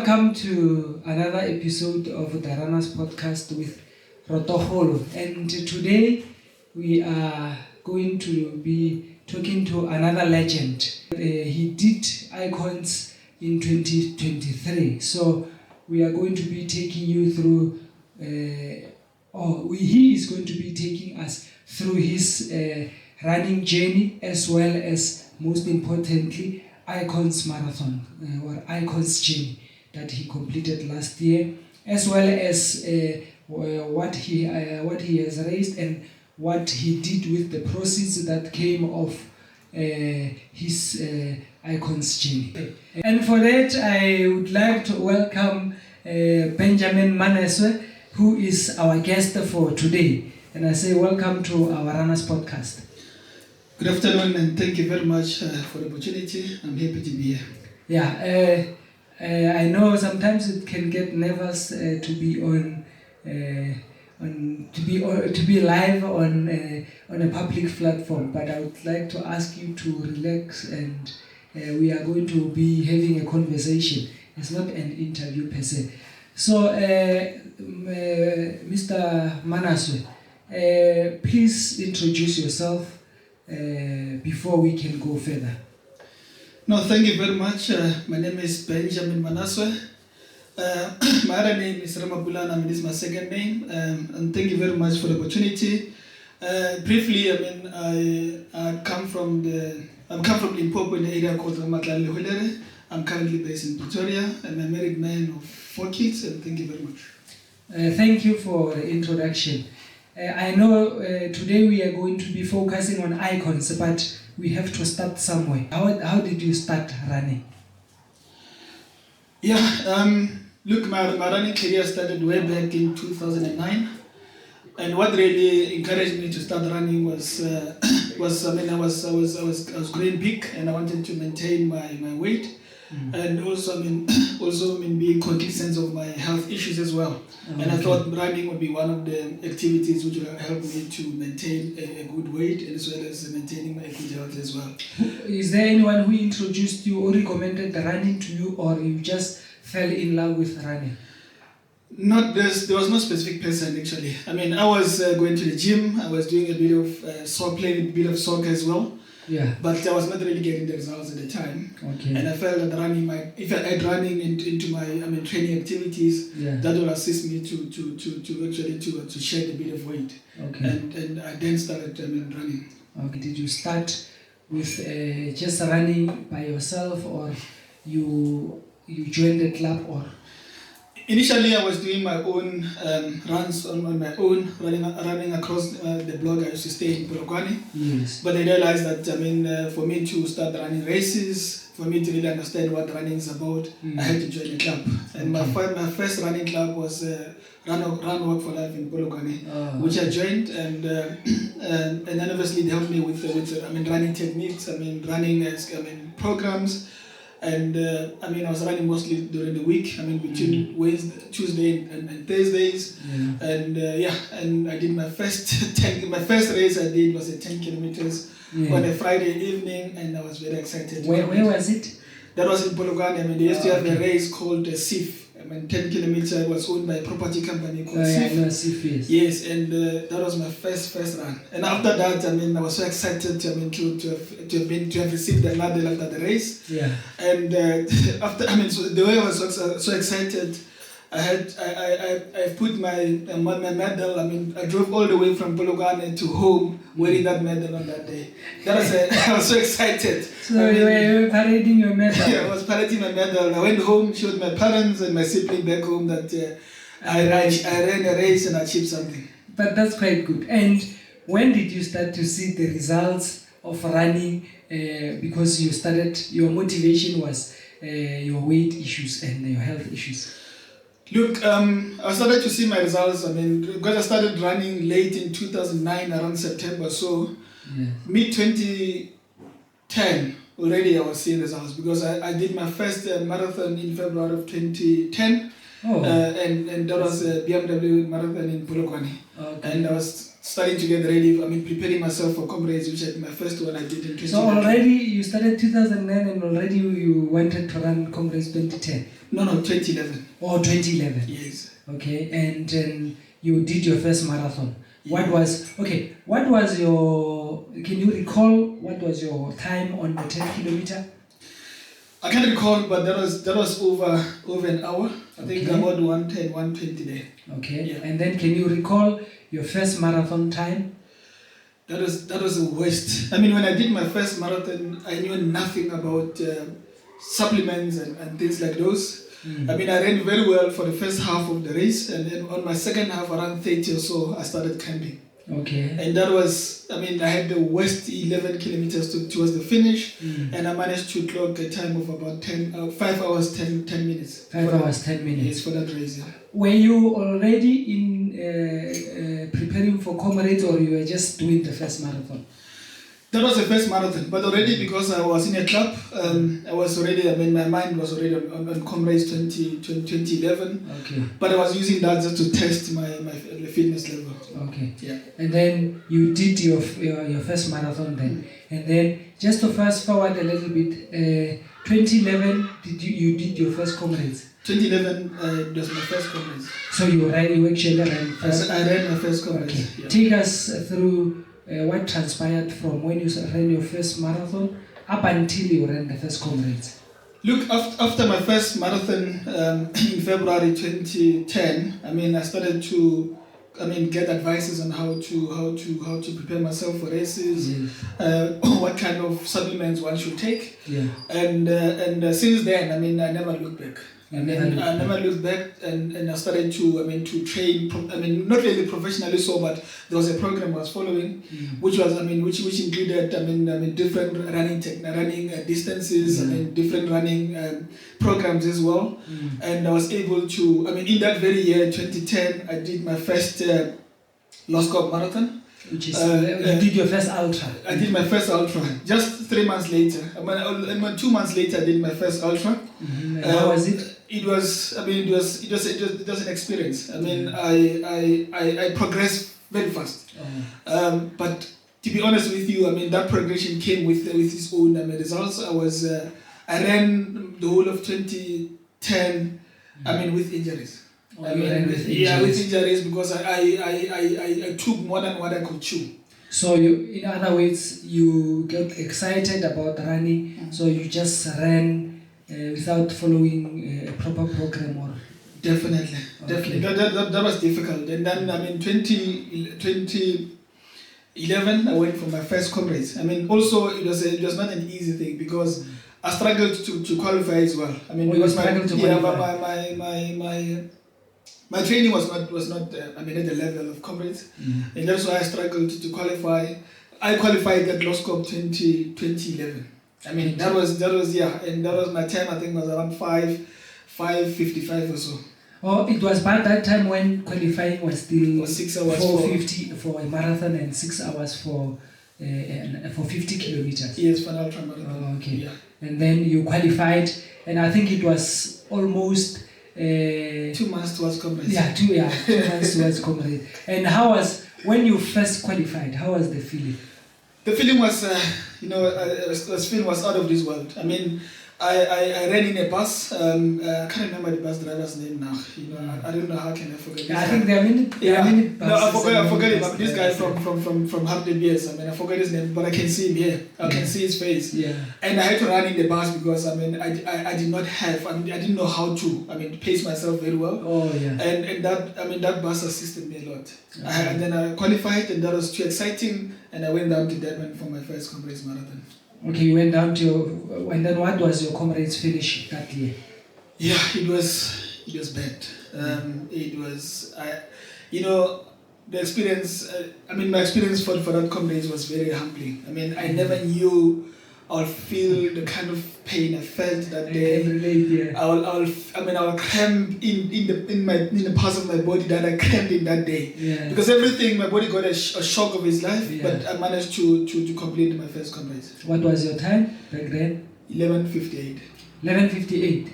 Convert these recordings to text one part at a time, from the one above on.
Welcome to another episode of the Runners Podcast with Rotoholo. And today we are going to be talking to another legend. He did icons in 2023. So we are going to be taking you through, he is going to be taking us through his running journey, as well as, most importantly, Icons Marathon or Icons journey that he completed last year, as well as what he has raised and what he did with the proceeds that came of his Icons journey. And for that, I would like to welcome Benjamin Manasoe, who is our guest for today. And I say welcome to our Runners Podcast. Good afternoon, and thank you very much for the opportunity. I'm happy to be here. Yeah, I know sometimes it can get nervous to be live on a public platform, but I would like to ask you to relax, and we are going to be having a conversation. It's not an interview per se. So, Mr. Manasoe, please introduce yourself before we can go further. No, thank you very much. My name is Benjamin Manasoe. My other name is Ramapulana, and this is my second name. And thank you very much for the opportunity. Briefly, I come from Limpopo, in the area called Ramatlale. I'm currently based in Pretoria. I'm a married man of 4 kids, and thank you very much. Thank you for the introduction. I know today we are going to be focusing on icons, but we have to start somewhere. How did you start running? Yeah, look, my running career started way back in 2009. And what really encouraged me to start running was I was growing big, and I wanted to maintain my weight. And also being cognizant of my health issues as well. Okay. And I thought running would be one of the activities which will help me to maintain a good weight, as well as maintaining my good health as well. Is there anyone who introduced you or recommended the running to you, or you just fell in love with running? There was no specific person actually. I was going to the gym. I was doing a bit of playing a bit of soccer as well. Yeah. But I was not really getting the results at the time. Okay. And I felt that if I add running into my training activities, that will assist me to shed a bit of weight. Okay. And I then started running. Okay. Did you start with just running by yourself, or you joined the club, or? Initially, I was doing my own runs on my own, running across the block. I used to stay in Polokwane. Yes. But I realized that for me to start running races, for me to really understand what running is about, I had to join a club. And my first running club was Run Walk for Life in Polokwane, which I joined, and then obviously they helped me with running techniques, running programs. And I was running mostly during the week. Between Tuesday and Thursdays. Yeah. And I did my first race I did was 10 kilometers on a Friday evening, and I was very excited. Where was it? That was in Polokwane. They used to have a race called SIF. 10 kilometers was owned by a property company called SIF. I know SIF, yes. Yes, and that was my first run. And after that, I was so excited to have received the medal after the race. Yeah. And so the way I was so excited, I put my medal. I drove all the way from Polokwane to home wearing that medal on that day. I was so excited. So you were parading your medal? Yeah, I was parading my medal. I went home, showed my parents and my sibling back home that I ran a race and achieved something. But that's quite good. And when did you start to see the results of running? Because your motivation was your weight issues and your health issues. Look, I started to see my results. Because I started running late in 2009, around September. So, mid-2010, already I was seeing results. Because I did my first marathon in February of 2010. And that was a BMW marathon in Polokwane. Okay. And I was starting to get ready. Preparing myself for comrades, which my first one I did in 2010. So already you started 2009 and already you wanted to run Comrades 2010? No, 2011. Oh, 2011. Yes. Okay, and you did your first marathon. Yeah. What was your, can you recall what was your time on the 10 kilometer? I can't recall, but that was over an hour. I think about 110, 120 there. Okay, yeah. And then can you recall your first marathon time? That was the worst. When I did my first marathon, I knew nothing about supplements and things like those. I ran very well for the first half of the race, and then on my second half, around 30 or so, I started cramping. Okay. And that was, I had the worst 11 kilometers towards the finish, and I managed to clock a time of about 5 hours, 10 minutes. 5 hours, 10 minutes. Yes, for that race, yeah. Were you already in preparing for comrades, or you were just doing the first marathon? That was the first marathon, but already because I was in a club, I was already, my mind was already on Comrades 2011. Okay. But I was using that just to test my fitness level. Okay. Yeah. And then you did your first marathon then. And then just to fast forward a little bit, 2011, you did your first Comrades? 2011 was my first Comrades. So you actually ran first? I ran my first Comrades. Okay. Yeah. Take us through what transpired from when you ran your first marathon up until you ran the first Comrades. Look, after my first marathon in February 2010, I started to get advices on how to prepare myself for races, what kind of supplements one should take. Yeah. And since then, I never looked back. I never looked back, and I started to train. Not really professionally, but there was a program I was following, which was which included different running distances, different running programs as well. And I was able to in that very year 2010 I did my first Loscop marathon. Which is you did your first ultra. I did my first ultra just 3 months later. 2 months later I did my first ultra. How was it? It was it was an experience. I progressed very fast. But to be honest with you, that progression came with its own results. I ran the whole of 2010 with injuries. With injuries because I took more than what I could chew. So in other words, you got excited about running, so you just ran without following a proper program, or? Definitely. That was difficult. And then 2011 I went for my first Comrades. Also it was not an easy thing because I struggled to qualify as well. Because my training was not at the level of Comrades, and that's why I struggled to qualify. I qualified at Loscop 2011. That was and that was my time. I think was around 5:55 or so. Oh, it was by that time when qualifying was still 6 hours 4:50 for a marathon and 6 hours for 50 kilometers. Yes, for an ultra marathon. Oh, okay. Yeah. And then you qualified, and I think it was almost 2 months towards Comrades. 2 months towards Comrades. And how was, when you first qualified, how was the feeling? The feeling was, the feeling was out of this world. I ran in a bus. I can't remember the bus driver's name now. I don't know how can I forget. I think there are many buses. No, I forgot him. This guy from Hartley BS. I forgot his name, but I can see him here. I can see his face. Yeah. And I had to run in the bus because I did not have. I didn't know how to. Pace myself very well. Oh yeah. And that bus assisted me a lot. Okay. And then I qualified, and that was too exciting. And I went down to Durban for my first Comrades marathon. Okay, you went down to and then what was your Comrades finish that year? Yeah, it was bad. It was the experience. My experience for that Comrades was very humbling. I never knew I'll feel the kind of pain I felt that day. I'll cramp in the parts of my body that I cramped in that day. Yeah. Because everything, my body got a shock of its life, Yeah. but I managed to complete my first Comrades. What was your time back then? 11:58. 11:58.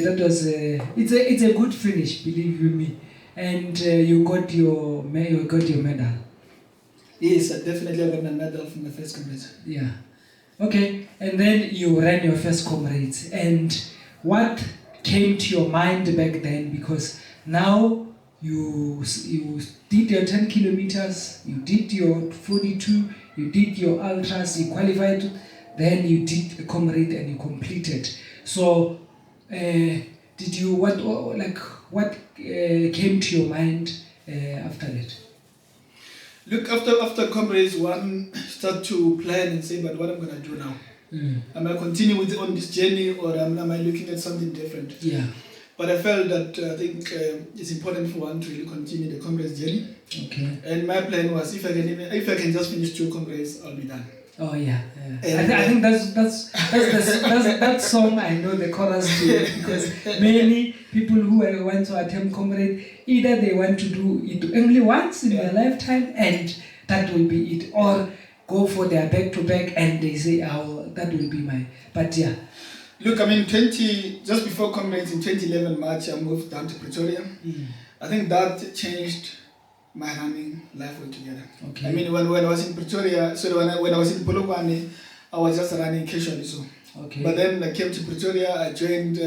That was it's a good finish, believe you me. And you got your medal. Yes, I definitely got my medal from the first comrades. Yeah. Okay, and then you ran your first comrades. And what came to your mind back then? Because now you did your 10 kilometers, you did your 42, you did your ultras, you qualified, then you did a comrade and you completed. So, did you what came to your mind after that? Look, after comrades, one start to plan and say, but what am I going to do now? Am I continue on this journey, or am I looking at something different? Yeah. But I felt that I think it's important for one to really continue the comrades journey. Okay. And my plan was, if I can just finish 2 comrades, I'll be done. Oh yeah. I think that song. I know the chorus to it, because many people who want to attempt comrade, either they want to do it only once in their lifetime and that will be it, or go for their back to back and they say, "Oh, that will be my." But yeah. Look, I mean, just before comrades in 2011 March, I moved down to Pretoria. I think that changed my running life altogether. Okay. I mean, when I was in Pretoria, so when I was in Polokwane, I was just running casually. So. Okay. But then I came to Pretoria, I joined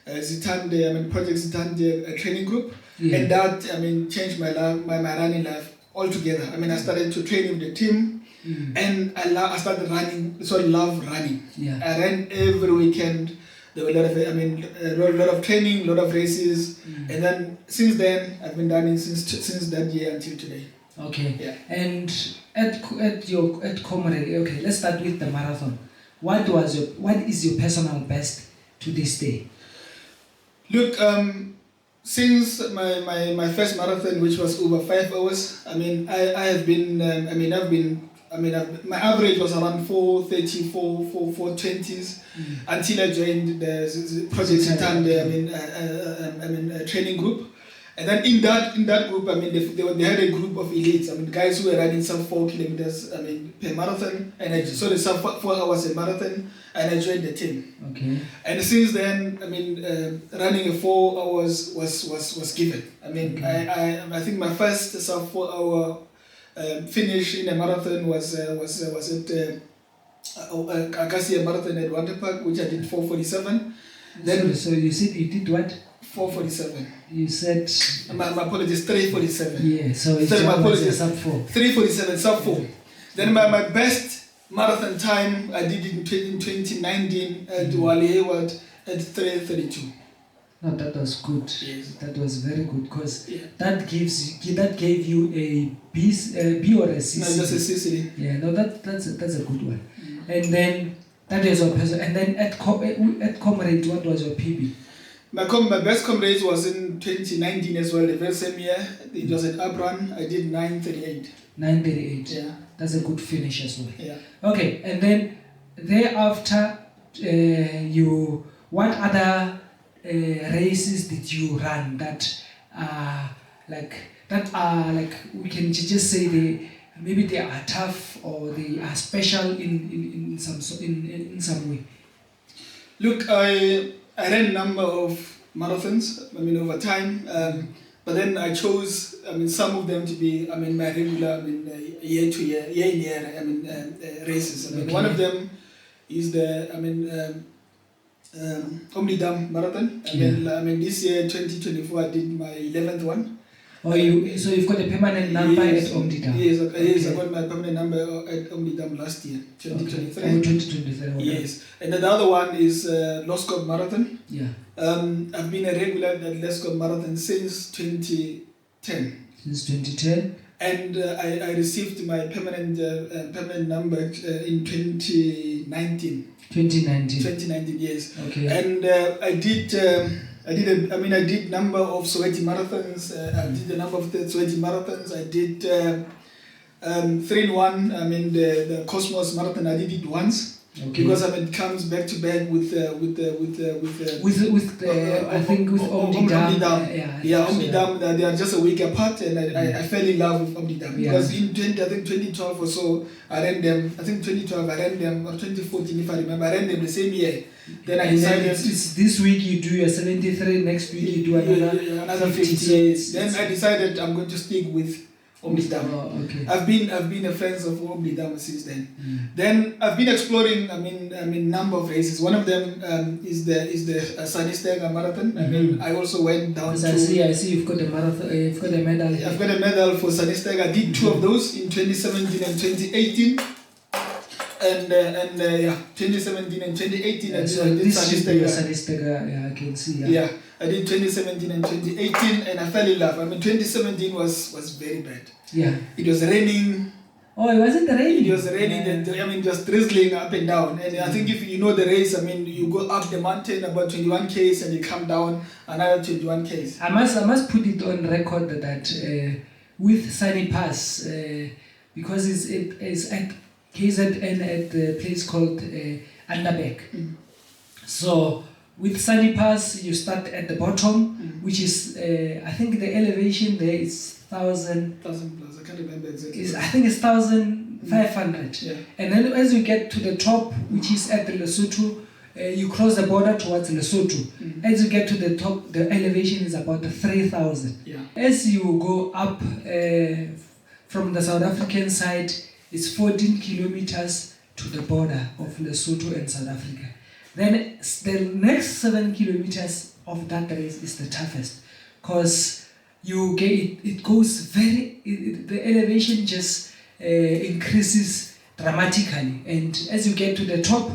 Zitande, Project Zitande, a training group. Yeah. And that, changed my life, my running life altogether. I started to train with the team. And I started running, so I love running. Yeah. I ran every weekend. There were a lot of training, a lot of races. And then since then, I've been running since that year until today. Okay. Yeah. And at comrade, okay, let's start with the marathon. What is your personal best to this day? Look, since my first marathon, which was over 5 hours, my average was around 4:30, 4:20s until I joined the Project Zitande, a training group. And then in that group, they had a group of elites, guys who were running some 4 kilometers, per marathon, and sorry, some 4 hours a marathon, and I joined the team. Okay. And since then, running a 4 hours was given. I think my first sub 4 hour finish in a marathon was at Acacia Marathon at Wonder Park, which I did 4:47. Then so you said you did what? 4:47. You said my apologies, 3:47. Yeah, so it's my apologies, sub 4. 3:47, sub 4. Then my best marathon time I did it in 2019 at Wally Hayward at 3:32. No, that was good. Yes. That was very good, because that gave you a B or a C. No, just a CC. Yeah, no, that's a good one. And then that is your person. And then at comrade, what was your PB? My best comrades was in 2019 as well, the very same year. It was at Abran. I did 9:38. 9:38. Yeah. That's a good finish as well. Yeah. Okay, and then thereafter, what other races did you run that are like we can just say maybe they are tough or they are special in some way? Look, I ran a number of marathons, over time, but then I chose, some of them to be, my regular, year in year, races. Okay. One of them is the, Omnidam Marathon. This year, 2024, I did my 11th one. Oh, so you've got a permanent number at Omnidam? Yes, okay. I got my permanent number at Omnidam last year, 2023. Okay. 2023. Okay. Yes, and then the other one is Loscop Marathon. Yeah. I've been a regular at Loscop Marathon since 2010. Since 2010. And I received my permanent number in 2019. 2019, yes. Okay. And I did number of Soweto marathons. I did a number of the Soweto marathons. I did 3-in-1. The Cosmos Marathon. I did it once. Okay. Because it comes back to back with I think with Omnidam. Omnidam. They are just a week apart, and I fell in love with Omnidam because in 2012 or so I ran them. I think 2012 I ran them, or 2014 if I remember. I ran them the same year. Then I decided it's this week you do your 73, next week you do another 50. Yes. Then I decided I'm going to stick with Oblidam. Oh, okay. I've been a fan of Oblidam since then. Then I've been exploring. Number of races. One of them is the Sanistega Marathon. I also went down to. I see. You've got a marathon. You've got a medal. I've got a medal for Sanistega. I did 2 of those in 2017 and 2018. And 2017 and 2018. Yeah, so I did Sanistega. Yeah, I can see. Yeah, I did 2017 and 2018, and I fell in love. 2017 was very bad. Yeah. It was raining. Oh, it wasn't raining. It was raining. Yeah. Just drizzling up and down. And I think if you know the race, you go up the mountain about 21 k's and you come down another 21 k's. I must put it on record that with Sunny Pass, because it's at KZN at the place called Underbeck. So with Sunny Pass, you start at the bottom, which is I think the elevation there is 1,000 plus. I can't remember exactly. I think it's 1,500. Yeah. And then as you get to the top, which is at the Lesotho, you cross the border towards Lesotho. As you get to the top, the elevation is about 3,000. Yeah. As you go up from the South African side, it's 14 kilometers to the border of Lesotho and South Africa. Then the next 7 kilometers of that race is the toughest, because it goes the elevation just increases dramatically, and as you get to the top,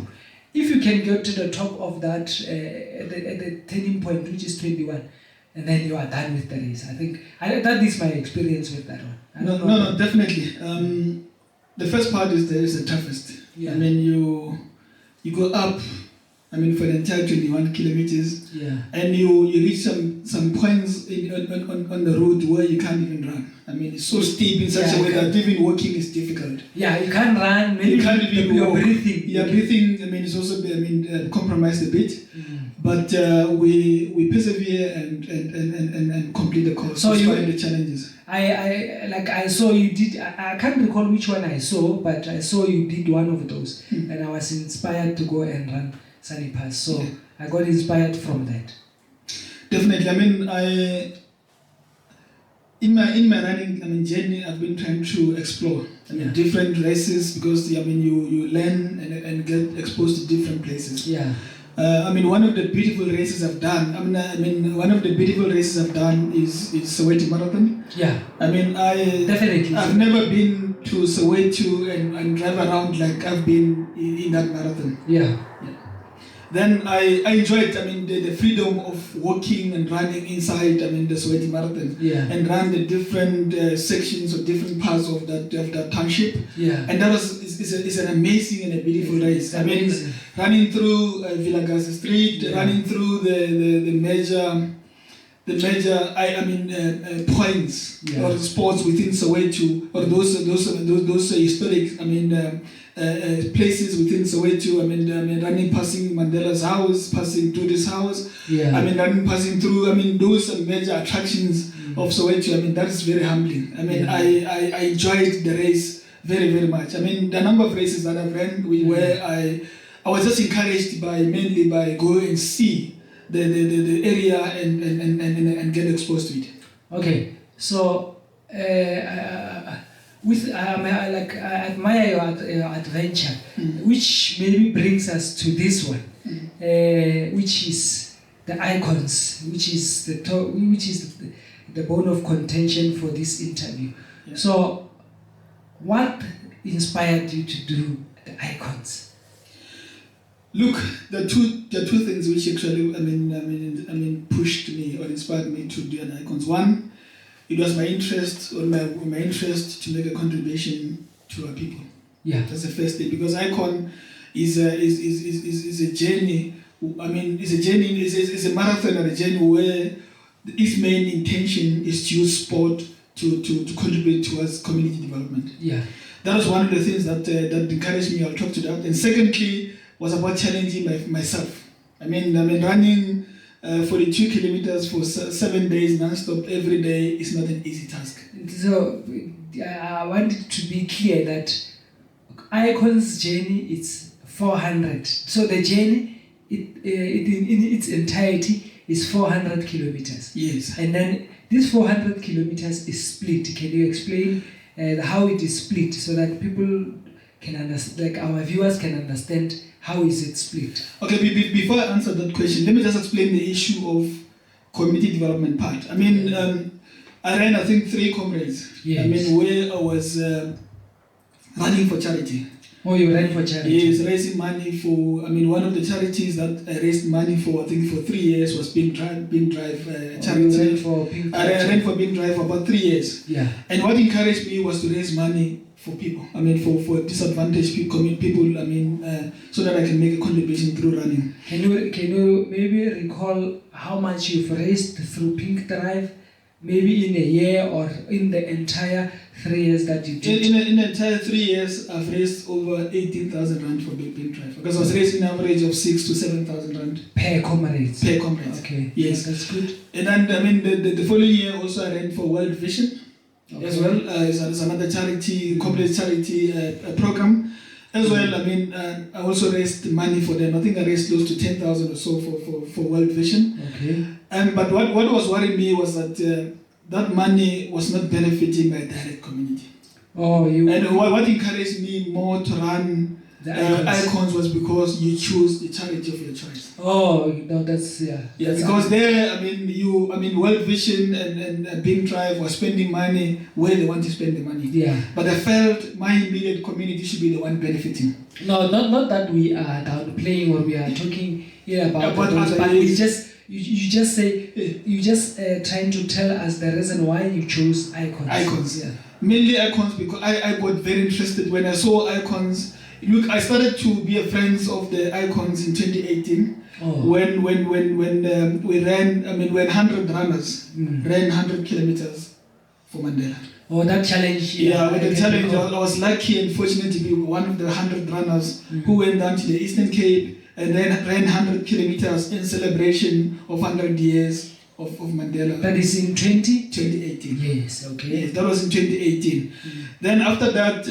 if you can get to the top of that at the turning point, which is 21, and then you are done with the race. I think that is my experience with that one. No, definitely. The first part is the toughest. Yeah. You go up. For the entire 21 kilometers. Yeah. And you reach some points on the road where you can't even run. It's so steep in such a way that even walking is difficult. Yeah, you can't run. Maybe you can't even you're walk. breathing. Yeah, breathing. It's also compromised a bit. But we persevere and complete the course. So despite the challenges. I saw you did. I can't recall which one I saw, but I saw you did one of those, and I was inspired to go and run Sunny Pass. So I got inspired from that. Definitely. In my running journey, I've been trying to explore different races, because you learn and get exposed to different places. Yeah. One of the beautiful races I've done. One of the beautiful races I've done is Soweto Marathon. Yeah. Definitely. I've never been to Soweto and drive around like I've been in that marathon. Yeah. Then I enjoyed, the freedom of walking and running inside, the Soweto Marathon. Yeah. And run the different sections or different parts of that township. Yeah. And that is an amazing and a beautiful race. Amazing. Running through Vilakazi Street, running through the major points or spots within Soweto, or those historic places within Soweto. Running passing Mandela's house, passing Dudu's house. Yeah. Passing through those major attractions of Soweto. That is very humbling. I enjoyed the race very, very much. The number of races that I've ran where I was just encouraged mainly by go and see the area and get exposed to it. Okay, so I admire your adventure, which maybe brings us to this one, which is the icons, which is the bone of contention for this interview. Yeah. So, what inspired you to do the icons? Look, the two things which actually pushed me or inspired me to do an icons. One, it was my interest to make a contribution to our people. Yeah, that's the first thing, because icon is a journey. It's a marathon and a journey where its main intention is to use sport to contribute towards community development. Yeah, that was one of the things that encouraged me. I'll talk to that. And secondly, was about challenging myself. Running 42 kilometers for 7 days non-stop every day is not an easy task. So I want it to be clear that Icon's journey is 400. So the journey, in its entirety, is 400 kilometers. Yes. And then this 400 kilometers is split. Can you explain how it is split so that people can understand, like our viewers can understand how is it split? Okay, before I answer that question, let me just explain the issue of community development part. I mean, I ran, I think, 3 comrades. Yes. I mean, where I was running for charity. Oh, you ran for charity? Yes, raising money for, I mean, one of the charities that I raised money for, I think for 3 years was Big Drive charity. You ran for Pink Drive? I ran for Big Drive for about 3 years. Yeah. And what encouraged me was to raise money for people. I mean, for disadvantaged people, I mean, so that I can make a contribution through running. Can you maybe recall how much you've raised through Pink Drive? Maybe in a year or in the entire 3 years that you did? In the entire 3 years, I've raised over 18,000 rand for Pink Drive. Because I was raising an average of 6,000 to 7,000 rand. Per comrades? Per comrades. Okay. Yes. That's good. And then, I mean, the following year also I ran for World Vision. Okay. As well. It's another charity, complete charity program. As well, I mean, I also raised money for them. I think I raised close to 10,000 or so for World Vision. Okay. But what was worrying me was that that money was not benefiting my direct community. Oh, And what encouraged me more to run the icons was because you choose the charity of your choice. Oh, no, that's Yeah, because there, I mean, World Vision and Pink Drive were spending money where they want to spend the money. Yeah. But I felt my immediate community should be the one benefiting. No, not that we are downplaying or we are talking here about those, but ways. you just say you just trying to tell us the reason why you chose icons. Icons, yeah. Mainly icons because I got very interested when I saw icons. Look, I started to be a friend of the icons in 2018. Oh. When we ran, I mean, when 100 runners ran 100 kilometers for Mandela. Oh, that challenge. Yeah, with the challenge, I was lucky and fortunate to be one of the 100 runners who went down to the Eastern Cape and then ran 100 kilometers in celebration of 100 years of Mandela. That is in 2018. Yes, okay. Yes, that was in 2018. Then after that,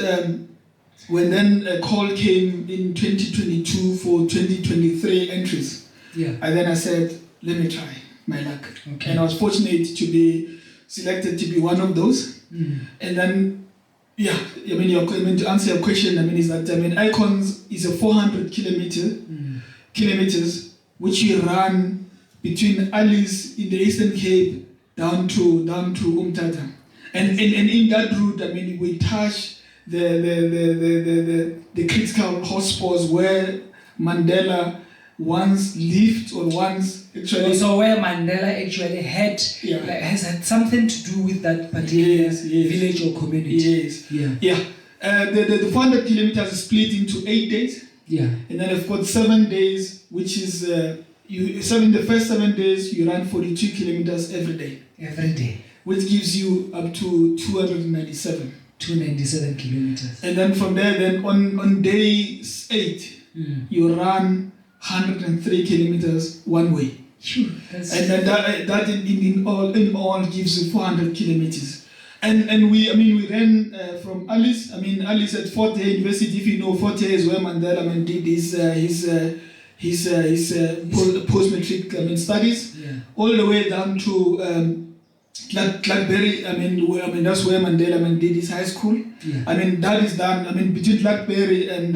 when then a call came in 2022 for 2023 entries, and then I said, let me try my luck. Okay. And I was fortunate to be selected to be one of those. And then, I mean, to answer your question, I mean, is that, I mean, Icons is a 400 kilometers, which we run between Alice in the Eastern Cape down to Umtata. And in that route, I mean, we touch the critical hotspots where Mandela once lived or once actually. So where Mandela actually has had something to do with that particular village or community. Yes. Yeah. The 400 kilometers is split into 8 days. Yeah. And then I've got 7 days, which is the first 7 days you run 42 kilometers every day. Every day. Which gives you up to 297. 297 kilometers. And then from there, then on day 8, you run 103 kilometers one way. And then that in all gives you 400 kilometers. And we ran from Alice. I mean, Alice at Fort Hare University. If you know, Fort Hare is where Mandela did his post-matric studies. Yeah. All the way down to Blackberry. I mean that's where Mandela did his high school. Yeah. I mean that is done. I mean between Blackberry and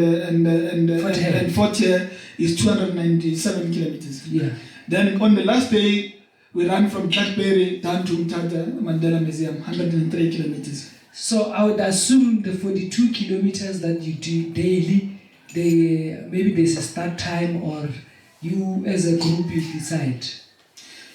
Fort Hare is 297 kilometers. Yeah. Then on the last day we ran from Blackberry down to Umtata Mandela Museum, 103 kilometers. So I would assume the 42 kilometers that you do daily, maybe there's a start time or you as a group you decide.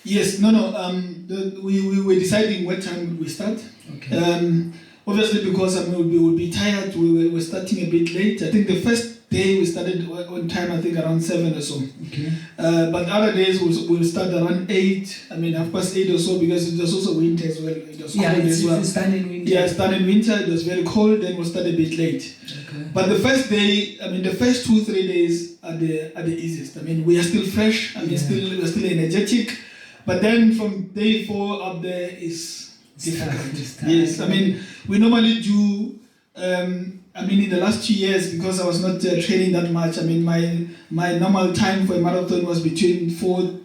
Yes, we were deciding what time we start. Okay. Obviously, because we will be tired, we were starting a bit late. I think the first day we started on time, I think around 7 or so. Okay. But other days we'll start around 8, 8:30 or so, because it was also winter as well. It was cold as well. It's done in winter. Yeah, it's done in winter. It was very cold, then we'll start a bit late. Okay. But the first day, the first 2-3 days are the easiest. I mean, we are still fresh. We're still energetic. But then from day 4 up there is difficult. Yes, I mean, we normally do, in the last 2 years, because I was not training that much, I mean, my normal time for a marathon was between 4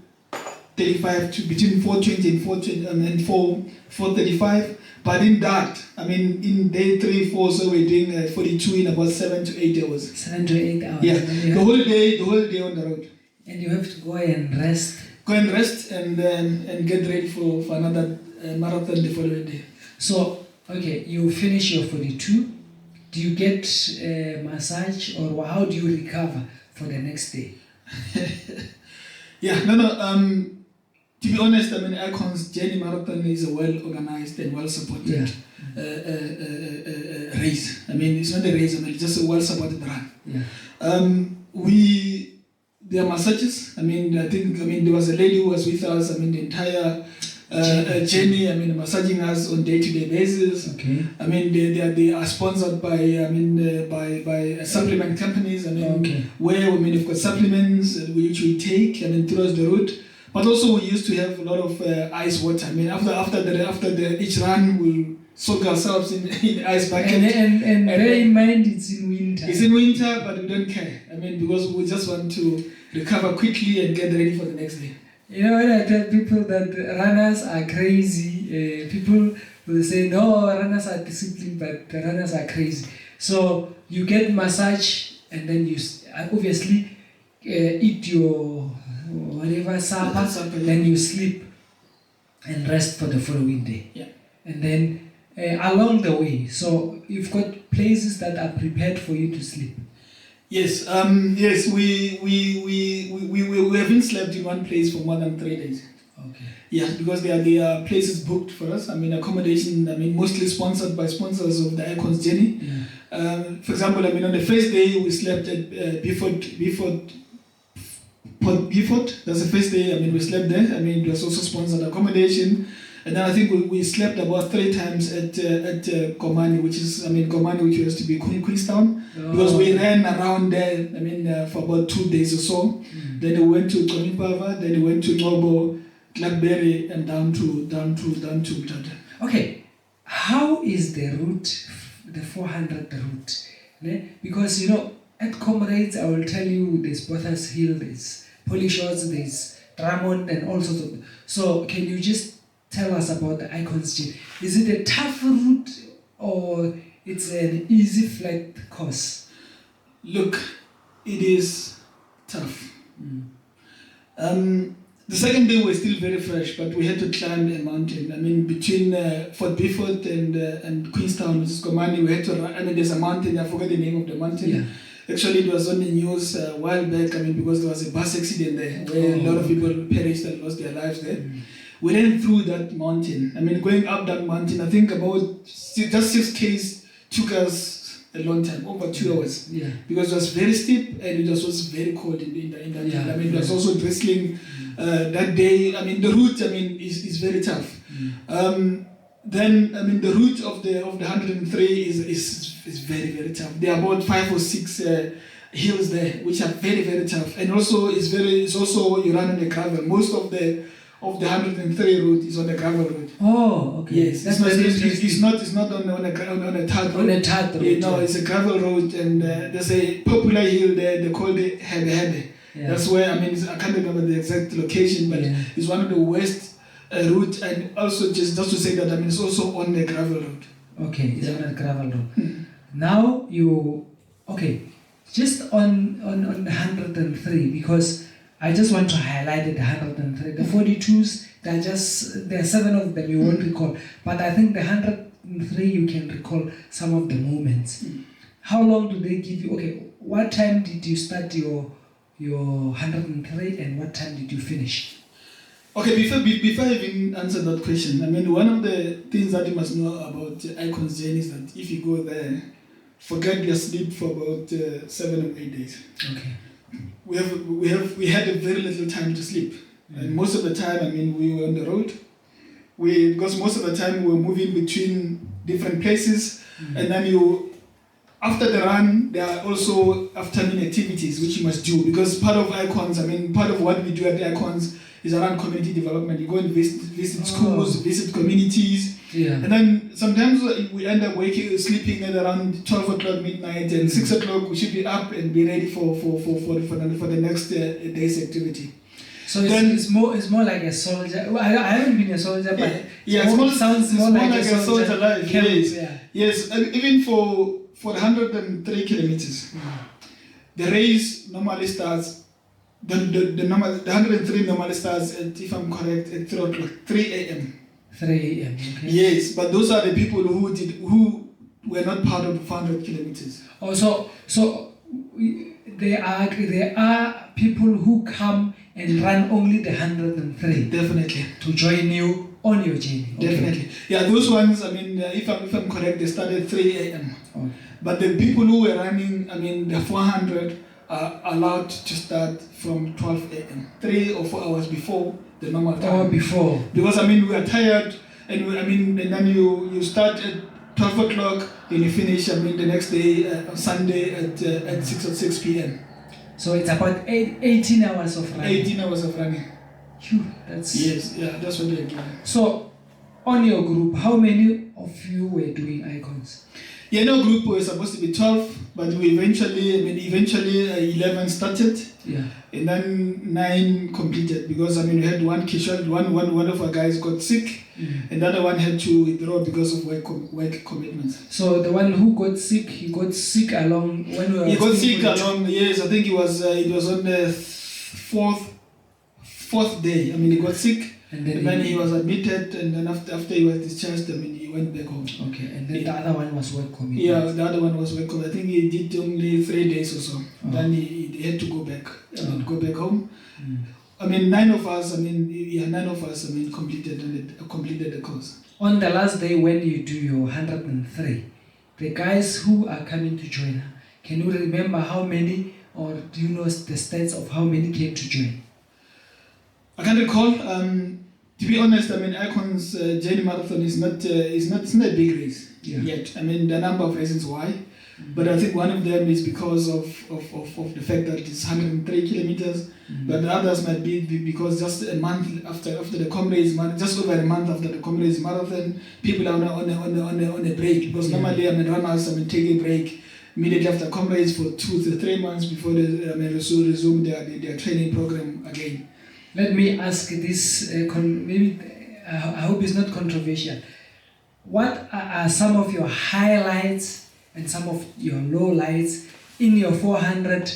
4:35 to between 4:20 and 4:20 and 4:35. But in that, I mean, in day 3, 4, so we're doing 42 in about 7 to 8 hours. 7 to 8 hours. Yeah, And the whole day on the road. And you have to go and rest. Go and rest and get ready for another marathon the following day. So, okay, you finish your 42. Do you get a massage, or how do you recover for the next day? Yeah, no. To be honest, I mean, Icon's Journey Marathon is a well-organized and well-supported race. I mean, it's not a race, I mean, it's just a well-supported run. Yeah. There are massages. I mean, there was a lady who was with us, I mean, the entire journey, I mean, massaging us on day-to-day basis. Okay. I mean, they are sponsored by supplement companies. I mean, we've got supplements which we take, I mean, throughout the route. But also we used to have a lot of ice water. I mean, after each run, we'll soak ourselves in ice bucket. And bear in mind, it's in winter. It's in winter, but we don't care. I mean, because we just want to recover quickly and get ready for the next day. You know, when I tell people that runners are crazy, people will say, no, runners are disciplined, but runners are crazy. So you get massage, and then you obviously eat your whatever supper, then you sleep and rest for the following day. Yeah. And then along the way, so you've got places that are prepared for you to sleep. Yes, we haven't slept in one place for more than 3 days. Okay. Yeah, because there are places booked for us. I mean, accommodation, I mean, mostly sponsored by sponsors of the Icon's Journey. Yeah. For example, I mean, on the first day, we slept at Beaufort. That's the first day, I mean, we slept there. I mean, it was also sponsored accommodation. And then I think we slept about 3 times at Komani, which used to be Queenstown. Because we ran around there, I mean, for about 2 days or so. Mm. Then we went to Konipava, then we went to Nobo, Blackberry, and down to Tata. Okay, how is the route, the 400 route? Ne? Because, you know, at Comrades, I will tell you, there's Bothas Hill, there's Polishorts, there's Drummond, and all sorts of. So, can you just tell us about the Icon's Journey? Is it a tough route, or it's an easy flat course? Look, it is tough. The second day we're still very fresh, but we had to climb a mountain. I mean, between Fort Beaufort and Queenstown, which is Komani, we had to run. I mean, there's a mountain, I forgot the name of the mountain. Yeah. Actually, it was on the news a while back, I mean, because there was a bus accident there where a lot of people perished and lost their lives there. We ran through that mountain. I mean, going up that mountain, I think about just 6 Ks took us a long time, over 2 hours. Yeah. Because it was very steep and it was also very cold in that day. I mean, it was also drizzling that day. I mean, the route, I mean, is very tough. Then, I mean, the route of the 103 is very, very tough. There are about 5 or 6 hills there, which are very, very tough. And also, it's also you run on the gravel. Most of the 103 route is on the gravel road. Oh, okay. Yes, it's not on a tarred road. On a tarred road. No, it's a gravel road, and there's a popular hill there. They call it Hebe. Yeah. That's where, I mean, I can't remember the exact location, but it's one of the worst route. And also, just to say that, I mean, it's also on the gravel road. Okay, it's on a gravel road. Now just on 103, because I just want to highlight the 103. The 42s, there are 7 of them you won't recall. But I think the 103, you can recall some of the moments. How long do they give you? Okay, what time did you start your 103 and what time did you finish? Okay, before I even answer that question, I mean, one of the things that you must know about Icon's Journey is that if you go there, forget your sleep for about 7 or 8 days. Okay. We had a very little time to sleep, and most of the time, I mean, we were on the road. Because most of the time we were moving between different places, and then after the run, there are also afternoon activities which you must do, because part of Icons, I mean, part of what we do at the Icons is around community development. You go and visit schools, visit communities, and then sometimes we end up sleeping at around 12 o'clock midnight, and 6 o'clock we should be up and be ready for the next day's activity. So it's more like a soldier. Well, I haven't been a soldier, but it sounds more like a soldier life. camp, Yes, yeah. yes. And even for the 103 kilometers, the race normally starts. The 103 normally starts at, if I'm correct, at 3 a.m. 3 a.m. Okay. Yes, but those are the people who were not part of the 400 kilometers. Oh, so there are people who come and run only the 103. Definitely. To join you on your journey. Okay. Definitely. Yeah, those ones, I mean, if I'm correct, they started 3 a.m. Okay. But the people who were running, I mean, the 400 are allowed to start from 12 a.m. 3 or 4 hours before the normal time. Or before. Because, I mean, we are tired, and and then you start at 12 o'clock, and you finish, I mean, the next day, on Sunday at 6 p.m. So it's about 18 hours of running. 18 hours of running. Phew, that's... Yes, yeah, that's what they're doing. So, on your group, how many of you were doing icons? Yeah, no, group was supposed to be 12, but we eventually 11 started. Yeah. And then 9 completed because, I mean, we had one casualty, one of our guys got sick, and the other one had to withdraw because of work commitments. So the one who got sick, he got sick along when we were... He got sick along, yes, I think it was on the fourth day. I mean, he got sick, and then he was admitted, and then after he was discharged, I mean, he went back home. Okay, and then the other one was work commitment. Yeah, the other one was work commitment. I think he did only 3 days or so. Then he had to go back, go back home. I mean, 9 of us, completed the course. On the last day when you do your 103, the guys who are coming to join, can you remember how many, or do you know the stats of how many came to join? I can't recall. To be honest, I mean, Icon's journey marathon is not a big race yet. I mean, there are a number of reasons why, but I think one of them is because of the fact that it's 103 kilometers. But the others might be because just a month after the Comrades Marathon, just over a month after the Comrades Marathon, people are on a break, because normally, I mean, runners take a break immediately after Comrades for 2 to 3 months before they resume their training program again. Let me ask this, maybe I hope it's not controversial. What are some of your highlights and some of your lowlights in your 400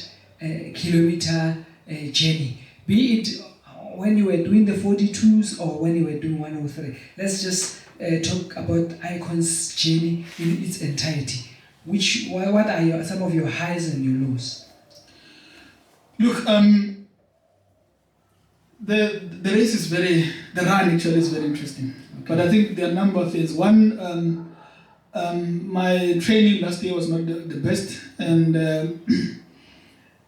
kilometer journey? Be it when you were doing the 42s or when you were doing 103. Let's just talk about Icon's journey in its entirety. What are some of your highs and your lows? Look, the race is the run actually is very interesting. Okay. But I think there are a number of things. One, my training last year was not the best, and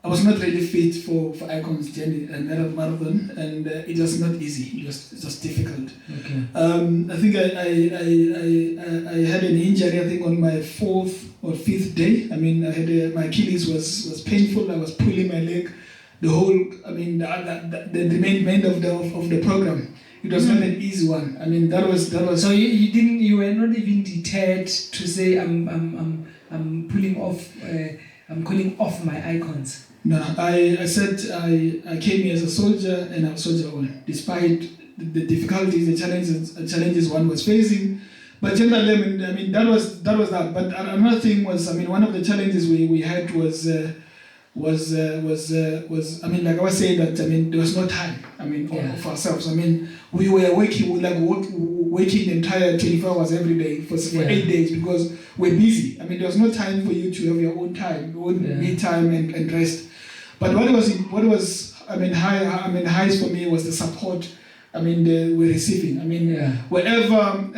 I was not really fit for Icon's journey and marathon, and it was not easy. It was just difficult. Okay. I think I had an injury, I think, on my 4th or 5th day. I mean, I had my Achilles was painful. I was pulling my leg. The whole, I mean, the main of the program. It was not an easy one. I mean, that was. So you were not even deterred to say I'm pulling off. I'm calling off my Icons. No, I said I came here as a soldier, and I'll soldier on, despite the difficulties, the challenges one was facing. But generally, I mean, that was that. But another thing was, I mean, one of the challenges we had was I mean, like I was saying, that, I mean, there was no time, I mean, for ourselves. I mean, we were working the entire 24 hours every day for 8 days, because we're busy. I mean, there was no time for you to have your own time, your own me time and rest. But what was highs for me was the support, I mean, we're receiving. I mean, wherever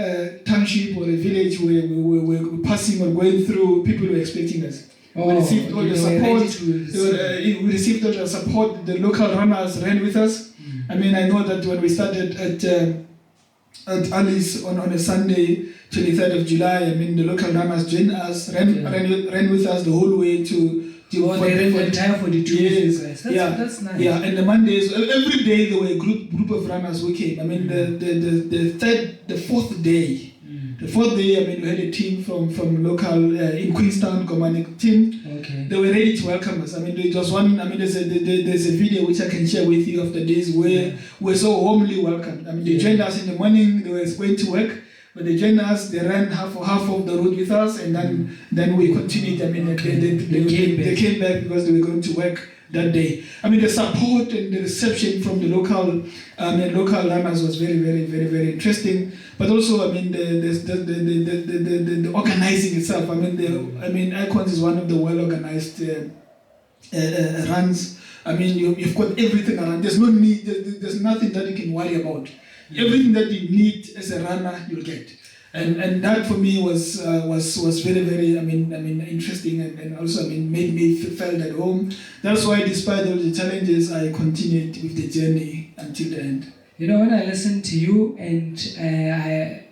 township or a village we're passing or going through, people were expecting us. We received all the support. We received all the support. The local runners ran with us. I mean, I know that when we started at Alice on a Sunday, 23rd of July, I mean, the local runners joined us, ran with us the whole way to the entire 42 years. That's nice. Yeah, and the Mondays, every day there were a group of runners who came. I mean, the 4th day, The fourth day, I mean, we had a team from local in Queenstown, Gomanek team. Okay. They were ready to welcome us. I mean, it was one. I mean, there's a video which I can share with you of the days where we're so warmly welcomed. I mean, they joined us in the morning. They were going to work, but they joined us. They ran half of the road with us, and then we continued. I mean, they came back because they were going to work that day. I mean, the support and the reception from the local runners was very, very, very, very interesting. But also, I mean, the organizing itself. I mean, Icons is one of the well-organized runs. I mean, you've got everything around. There's no need. There's nothing that you can worry about. Everything that you need as a runner, you'll get. And that for me was very, very interesting, and also made me feel at home. That's why, despite all the challenges, I continued with the journey until the end. You know, when I listen to you and I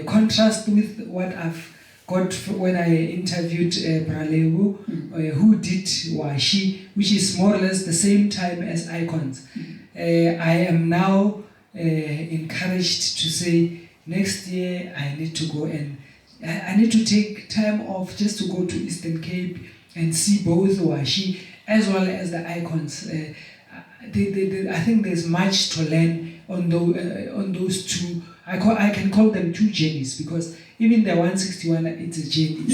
contrast with what I've got when I interviewed Bralebu, who did Washi, which is more or less the same time as Icons. I am now encouraged to say, next year I need to go and I need to take time off just to go to Eastern Cape and see both Washi as well as the Icons. I think there's much to learn on those two. I can call them two journeys, because even the 161, it's a journey.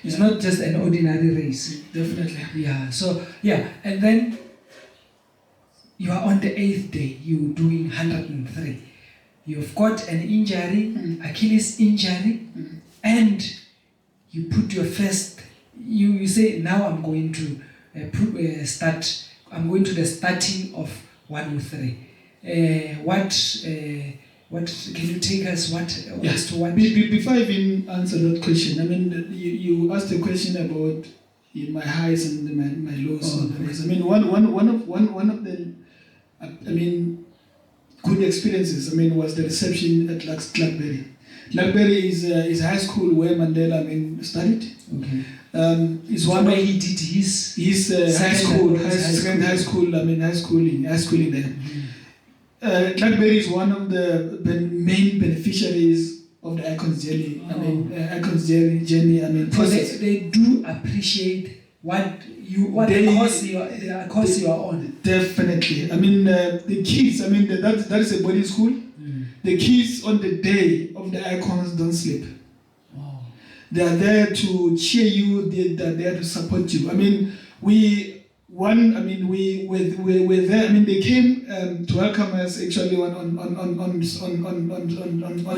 It's not just an ordinary race. Definitely. Yeah. So and then you are on the 8th day. You're doing 103. You've got an injury, Achilles injury, and you put your first. You say, now I'm going to start. I'm going to the starting of 103. What can you take us? As to what? Before I even answer that question, I mean, you asked a question about my highs and my lows on the race. I mean, one of the good experiences, was the reception at Blackberry. Blackberry is high school where Mandela studied. Okay. Is one where of he did his high schooling there. Mm-hmm. Blackberry is one of the main beneficiaries of the Icons journey. Icons journey. Because they do appreciate the course you are on. Definitely. The kids. That is a boarding school. The kids on the day of the Icons don't sleep. Wow. They are there to cheer you. They are there to support you. We were there. They came to welcome us actually on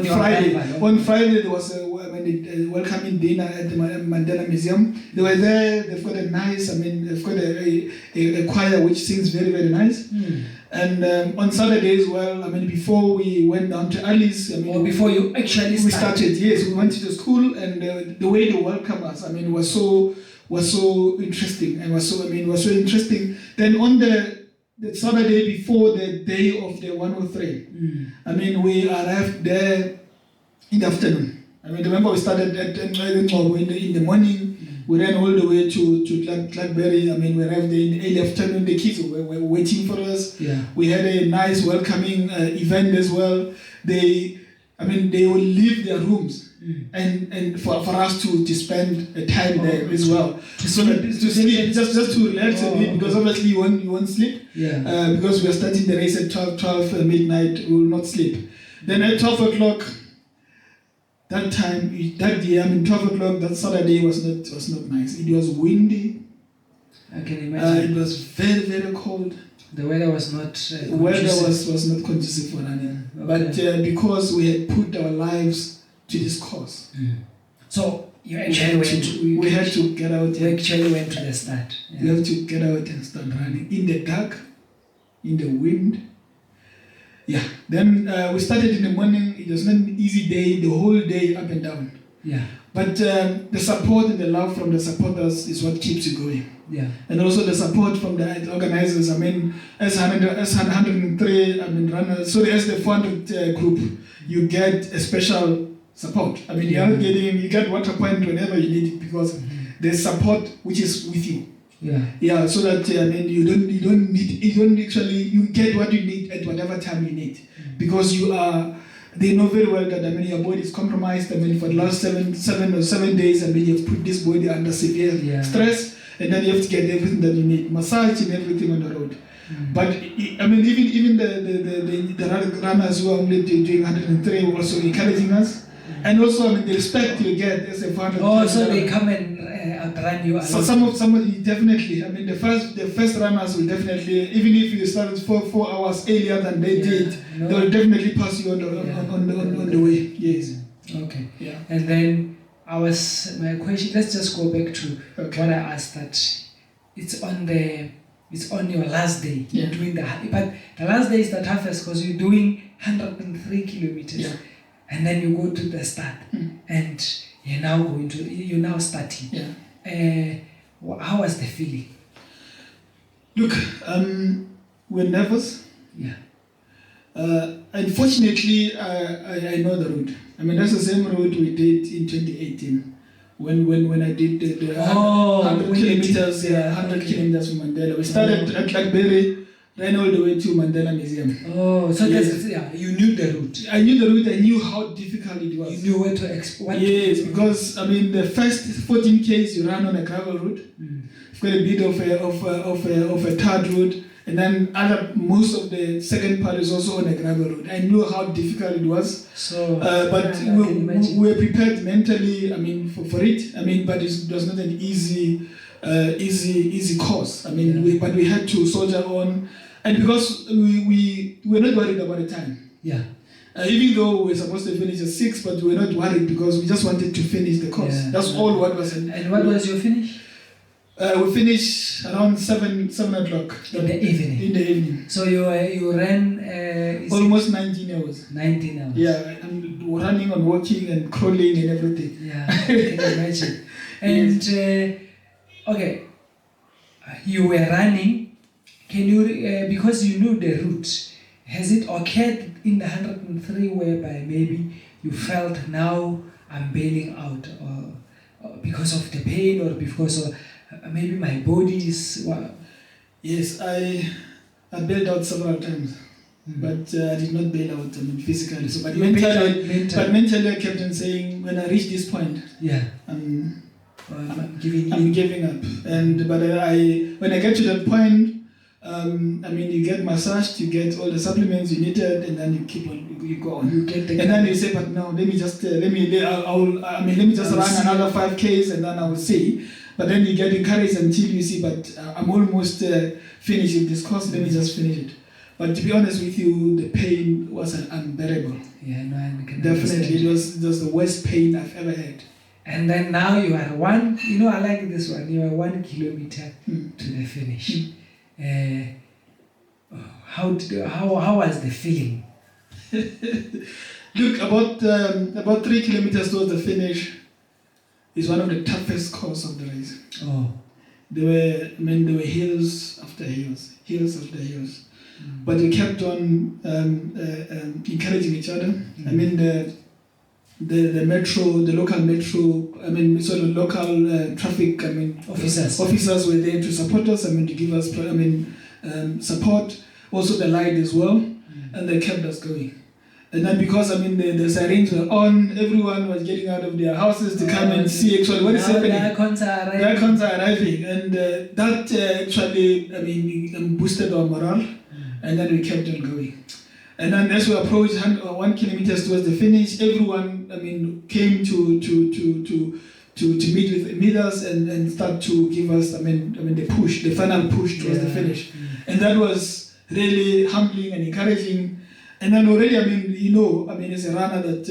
Friday. On Friday there was a welcoming dinner at the Mandela Museum. They were there. They've got a nice. They've got a choir which sings very, very nice. And on Saturday as well. Before we went down to Alice. Or before you actually started. Yes, we went to the school, and the way they welcomed us. Was so interesting, and was so interesting. Then on the Saturday before the day of the 103, we arrived there in the afternoon. Remember we started at in the morning. We ran all the way to Blackberry. We arrived there in the early afternoon. The kids were waiting for us. Yeah. We had a nice welcoming event as well. They will leave their rooms. And for us to spend a time there as well, to sleep, just to relax a bit, because obviously you won't sleep. Yeah. Because we are starting the race at 12 midnight, we will not sleep. Then at 12 o'clock, that time, that day, 12 o'clock, that Saturday was not nice. It was windy. I can imagine. It was very, very cold. The weather was not was not conducive for running. Okay. But because we had put our lives to this cause. So you actually we had to get out. We actually went to the start. Yeah. We have to get out and start running in the dark, in the wind. Yeah. Then we started in the morning. It was not an easy day. The whole day up and down. Yeah. But the support and the love from the supporters is what keeps you going. Yeah. And also the support from the organizers. As 103, runners. Sorry, as the 400 group, you get a special support. You get water point whenever you need it, because there's support which is with you. Yeah. Yeah. So that you get what you need at whatever time you need, because you are they know very well that your body is compromised. For the last 7 days, you've put this body under severe stress, and then you have to get everything that you need, massage and everything on the road. But even the runners who are only doing 103 were also encouraging us, and also the respect you get as a fan. Oh, so they come and outrun you. So somebody definitely. The first runners will definitely, even if you started 4 hours earlier than they did, they will definitely pass you on the way. Yes. Okay. Yeah. And then my question. Let's just go back to what I asked. That it's on your last day. You're doing but the last day is the toughest because you're doing 103 kilometers. Yeah. And then you go to the start, and you're now starting. Yeah. How was the feeling? Look, we're nervous. Yeah. Unfortunately, I know the route. That's the same route we did in 2018 when I did the 100 kilometers. 100 kilometers from Mandela. We started at Blackberry. Ran all the way to Mandela Museum. Oh, so you knew the route. I knew the route. I knew how difficult it was. You knew where to export. Yes, because the first 14 km you run on a gravel route. You've got a bit of a tarred route, and then most of the second part is also on a gravel route. I knew how difficult it was. So, but we were prepared mentally. For it. But it was not an easy course. But we had to soldier on. And because we were not worried about the time. Yeah. Even though we were supposed to finish at 6, but we were not worried because we just wanted to finish the course. Yeah. That's all what was in. And what was your finish? We finished around 7 o'clock. In the evening? In the evening. So you ran... almost 19 hours. 19 hours. Yeah, and running and walking and crawling and everything. Yeah, I can imagine. And, okay, you were running. Can you, because you knew the route, has it occurred in the 103 whereby maybe you felt now I'm bailing out, or because of the pain, or because of maybe my body is... Yes, I bailed out several times, but I did not bail out physically. So, but mentally I kept on saying, when I reach this point, I'm giving up. But when I get to that point, you get massaged, you get all the supplements you needed, and then you go on. You get and then you say, but now let me just run another 5Ks, and then I will see. But then you get encouraged until you see, but I'm almost finished with this course. Let me just finish it. But to be honest with you, the pain was unbearable. Yeah, no, I can definitely. It was the worst pain I've ever had. And then now you are I like this one. You are 1 kilometer to the finish. How was the feeling? Look, about 3 kilometers towards the finish is one of the toughest course of the race. Oh, there were hills after hills. But we kept on encouraging each other. The metro, the local metro, the local traffic, officers were there to support us, to give us, support. Also the light as well, and they kept us going. And then because, the sirens were on, everyone was getting out of their houses to come and see actually what is happening. The icons are arriving. And that actually, boosted our morale, and then we kept on going. And then as we approached 1 kilometer towards the finish, everyone, came to meet us and start to give us, the final push towards the finish. And that was really humbling and encouraging. And then already, as a runner that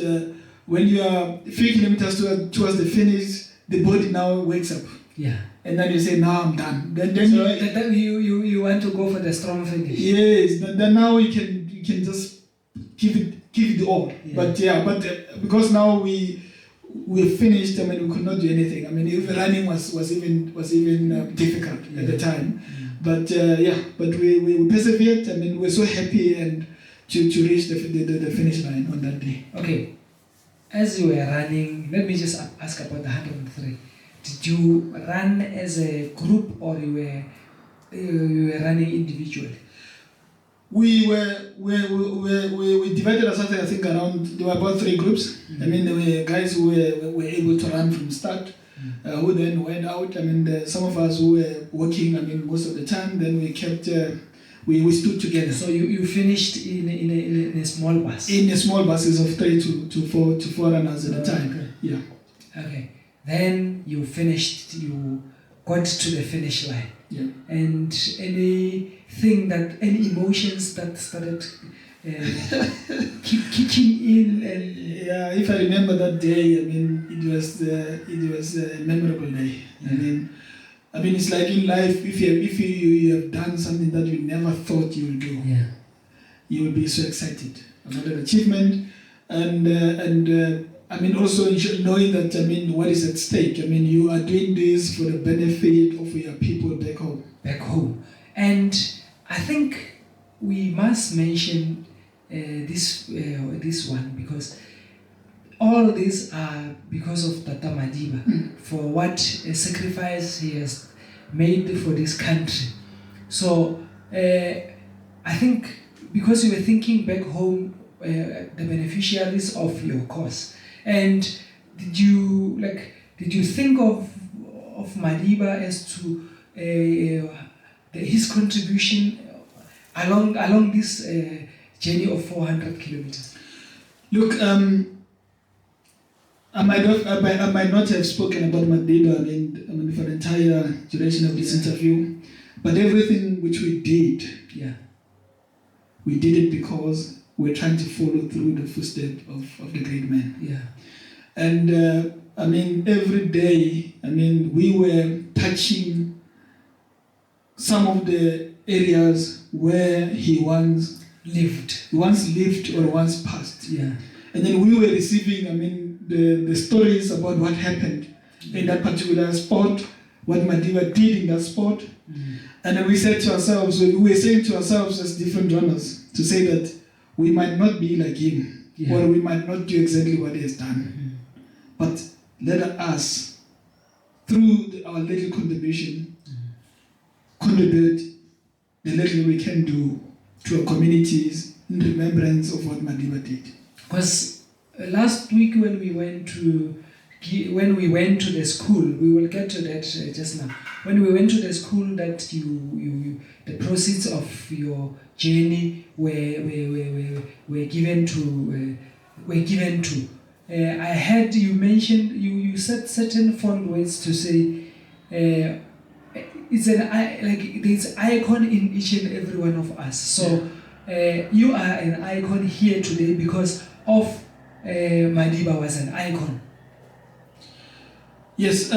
when you are 3 kilometers towards the finish, the body now wakes up. Yeah. And then you say, now I'm done. Then you want to go for the strong finish. Yes. Then now you can just give it all. Yeah. But because now we finished, we could not do anything. Even running was even difficult at the time. But but we persevered. We're so happy and to reach the finish line on that day. Okay, as you were running, let me just ask about the 103. Did you run as a group or you were running individually? we divided ourselves, I think, around, there were about 3 groups. I mean, there were guys who were able to run from start, who then went out. I mean, some of us who were working, I mean, most of the time, then we kept, we stood together. So you finished in a small bus? In a small buses of 3 to 4 runners at a time. Okay. Yeah. Okay. Then you finished, you got to the finish line. Yeah. And any emotions that started kicking in, and yeah, if I remember that day, I mean, it was a memorable day. Yeah. I mean, it's like in life, if you have done something that you never thought you would do, yeah, you will be so excited about that achievement, and I mean, also knowing that, I mean, what is at stake. I mean, you are doing this for the benefit of your people back home. Back home. And I think we must mention this one, because all these are because of Tata Madiba, for what a sacrifice he has made for this country. So I think because you were thinking back home, the beneficiaries of your cause, and did you think of Madiba as to his contribution along this journey of 400 kilometers? Look, I might not have spoken about Madiba, I mean, for the entire duration of this interview, but everything which we did, we did it because we're trying to follow through the footsteps of the great man. Yeah. And I mean, every day, I mean, we were touching some of the areas where he once lived or once passed. Yeah. And then we were receiving, I mean, the stories about what happened in that particular sport, what Madiba did in that sport. And then we said to ourselves, we were saying to ourselves as different runners, to say that we might not be like him, or we might not do exactly what he has done. But let us, through our little contribution, contribute the little we can do to our communities in remembrance of what Madiba did. Because last week when we went to the school, we will get to that just now. When we went to the school, that the proceeds of your journey were given to. I heard you mentioned, you said certain fond words to say. There's icon in each and every one of us. So you are an icon here today because of Madiba was an icon. Yes.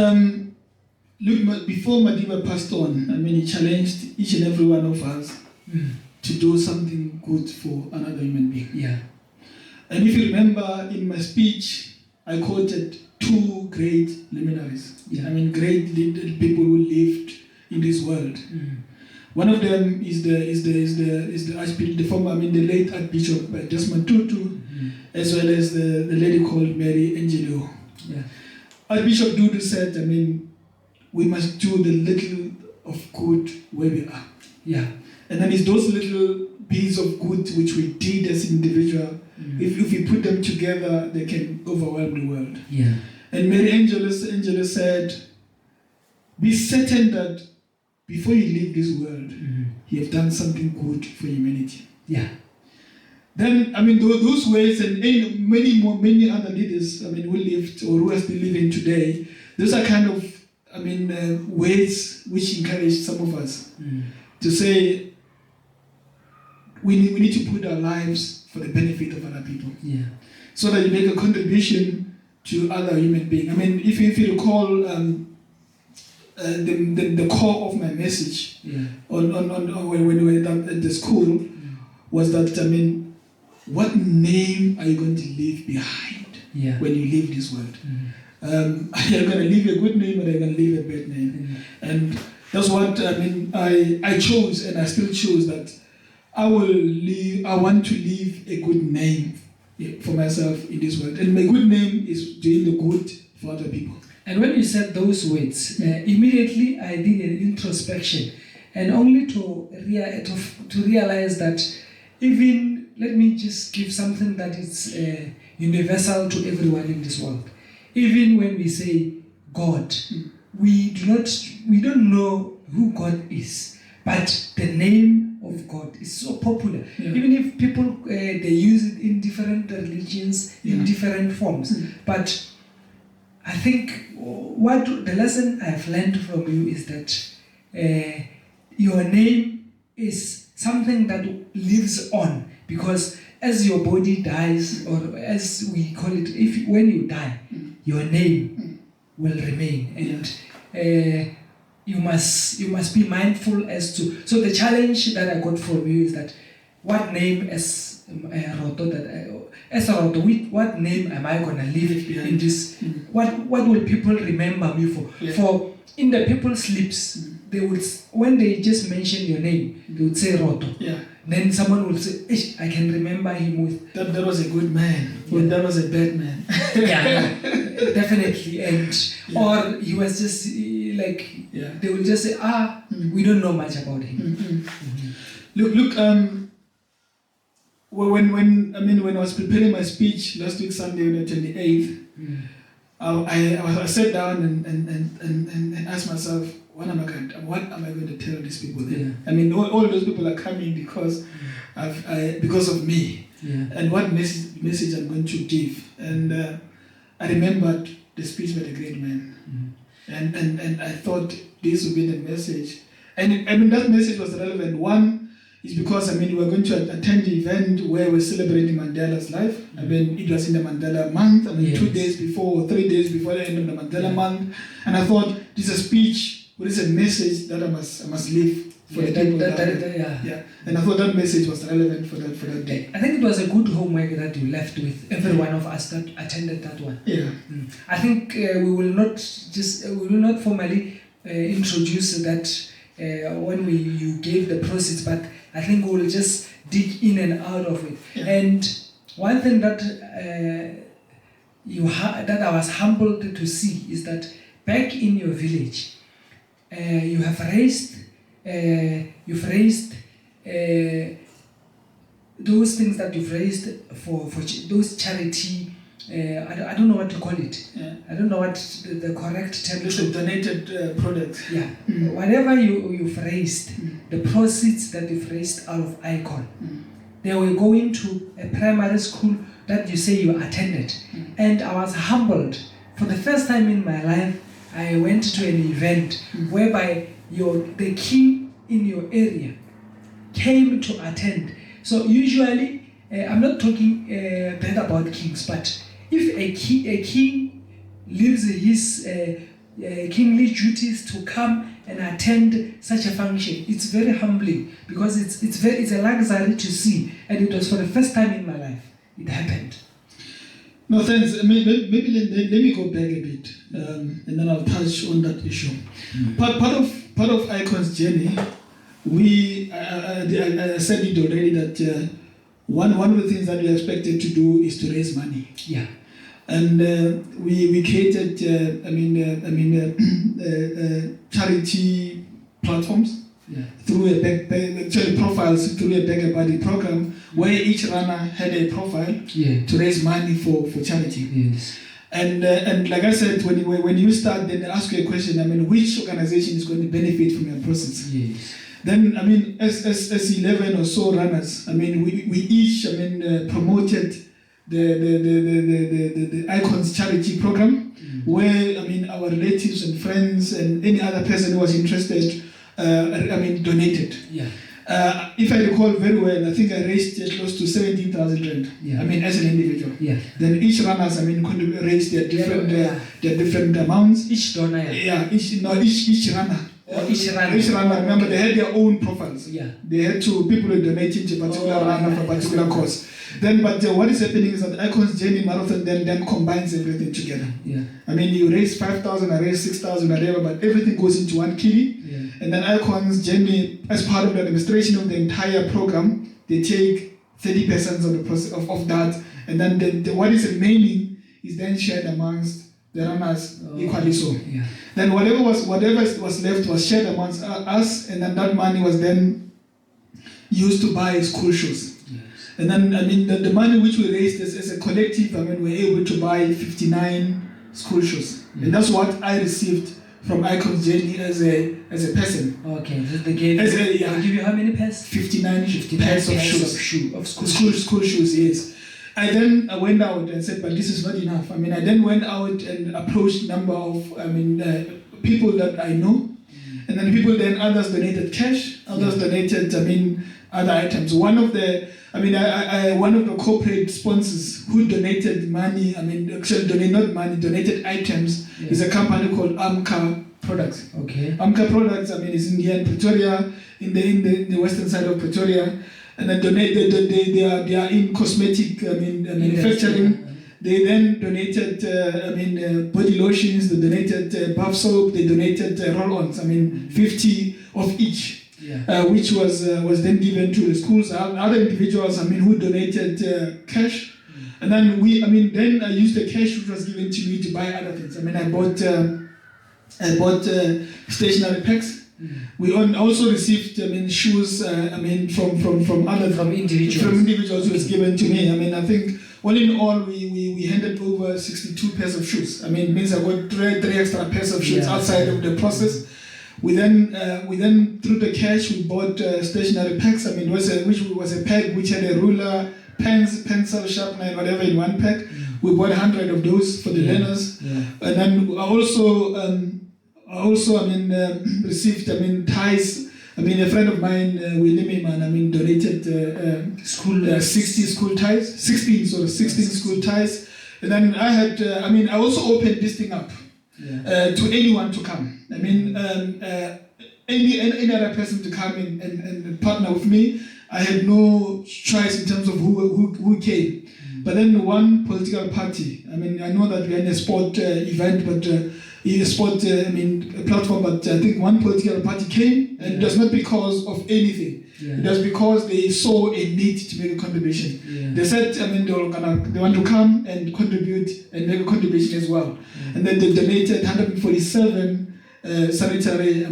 Look, before Madiba passed on, I mean, he challenged each and every one of us to do something good for another human being. Yeah. And if you remember in my speech, I quoted 2 great luminaries. Yeah. I mean, great people who lived in this world. One of them is the Archbishop, the late Archbishop Desmond Tutu, as well as the lady called Mary Angelo. Yeah. Archbishop Tutu said, I mean, we must do the little of good where we are. Yeah. And then it's those little pieces of good which we did as an individual. If we put them together, they can overwhelm the world. Yeah. And Mary Angelo said, be certain that before you leave this world, you have done something good for humanity. Yeah. Then, I mean, those ways and many other leaders, I mean, who lived or who are still living today, those are kind of, I mean, ways which encourage some of us to say we need to put our lives for the benefit of other people. Yeah. So that you make a contribution to other human beings. I mean, if you recall, the core of my message on when we were at the school was that, I mean, what name are you going to leave behind when you leave this world? Are you going to leave a good name or are you going to leave a bad name? And that's what, I mean, I chose, and I still choose that I want to leave a good name for myself in this world. And my good name is doing the good for other people. And when you said those words, immediately I did an introspection, and only to realize that even, let me just give something that is universal to everyone in this world. Even when we say God, we don't know who God is, but the name of God is so popular. Yeah. Even if people they use it in different religions, in different forms. But I think what the lesson I've learned from you is that your name is something that lives on, because as your body dies, or as we call it, when you die, your name will remain, and you must be mindful as to. So the challenge that I got from you is that what name as Roto what name am I gonna live in this? What will people remember me for? Yeah. For in the people's lips, they would, when they just mention your name, they would say Roto. Yeah. Then someone would say, I can remember him with That was a good man, or that was a bad man. yeah, definitely, and or he was just like they will just say, we don't know much about him. Look. When I was preparing my speech last week, Sunday, the 28th, I sat down and asked myself, what am I going to tell these people then? Yeah. I mean, all those people are coming because of me, and what message I'm going to give. And I remembered the speech by the great man, and I thought this would be the message. And that message was relevant. One is because we were going to attend the event where we're celebrating Mandela's life. It was in the Mandela month. 2 days before or 3 days before the end of the Mandela month, and I thought this is a speech, or this is a message that I must leave for the people. And I thought that message was relevant for that day. I think it was a good homework that you left with every one of us that attended that one. Yeah. I think we will not formally introduce that when you gave the proceeds, but I think we'll just dig in and out of it. Yeah. And one thing that that I was humbled to see is that back in your village, you've raised those things that you've raised for those charity. I don't know what to call it. Yeah. I don't know what the correct term is. Donated products. Yeah. Whatever you've raised, the proceeds that you've raised out of ICON, they were going to a primary school that you say you attended. And I was humbled. For the first time in my life, I went to an event whereby the king in your area came to attend. So usually, I'm not talking bad about kings, but if a king leaves his kingly duties to come and attend such a function, it's very humbling, because it's a luxury to see, and it was for the first time in my life it happened. No, thanks. Maybe let me go back a bit, and then I'll touch on that issue. Part of ICON's journey, I said it already that one of the things that we are expected to do is to raise money. Yeah. And we created charity platforms through profiles through a Beggar Buddy program, where each runner had a profile to raise money for charity. Yes. And like I said, when you start, then they ask you a question. Which organization is going to benefit from your process? Yes. Then as 11 or so runners, we each promoted the ICON's charity program, where our relatives and friends and any other person who was interested donated. Yeah. If I recall very well, I think I raised close to 17,000 rand. Yeah. As an individual. Yeah. Then each runners could raise their different amounts. Each donor. Yeah. Each runner. Each runner. Remember, they had their own profiles. Yeah. They had people who donated to a particular runner for a particular cause. Then, but what is happening is that ICON's Journey Marathon then combines everything together. Yeah. You raise 5,000, I raise 6,000, whatever, but everything goes into one kitty. Yeah. And then ICON's Journey, as part of the administration of the entire program, they take 30% of the process of that, and then what is remaining is then shared amongst the runners equally so. Yeah. Then whatever was left was shared amongst us, and then that money was then used to buy school shoes. Yeah. And then, I mean, the money which we raised as a collective, I mean, we were able to buy 59 school shoes. And that's what I received from Icon's journey as a person. Okay, so they gave They give you how many pairs? 59 pairs of shoes. Of school shoes, yes. I then went out and said, but this is not enough. I mean, I then went out and approached a number of, people that I know. And then others donated cash, others donated, other items. One of the corporate sponsors who donated money, donated items, is a company called Amka Products. Okay. Amka Products, is in here in Pretoria, in the western side of Pretoria. And then they are in cosmetic manufacturing. They then donated body lotions, they donated bath soap, they donated roll-ons, 50 of each, which was then given to the schools. Other individuals, who donated cash. And then then I used the cash which was given to me to buy other things. I bought stationery packs. We also received, shoes, from individuals who was given to me. I think all in all, we handed over 62 pairs of shoes. Means I got three extra pairs of shoes outside of the process. We then through the cash we bought stationery packs. Which was a pack which had a ruler, pens, pencil, sharpener, and whatever in one pack. We bought 100 of those for the learners. And then I also received ties. A friend of mine, William Man, donated 16 school ties. 16 school ties. And then I had, I also opened this thing up to anyone to come. Any other person to come and partner with me. I had no choice in terms of who came. But then one political party. I know that we had a sport event, but a sport platform. But I think one political party came, and it was not because of anything. It was because they saw a need to make a contribution. They said, they want to come and contribute and make a contribution as well. And then they donated 147 sanitary,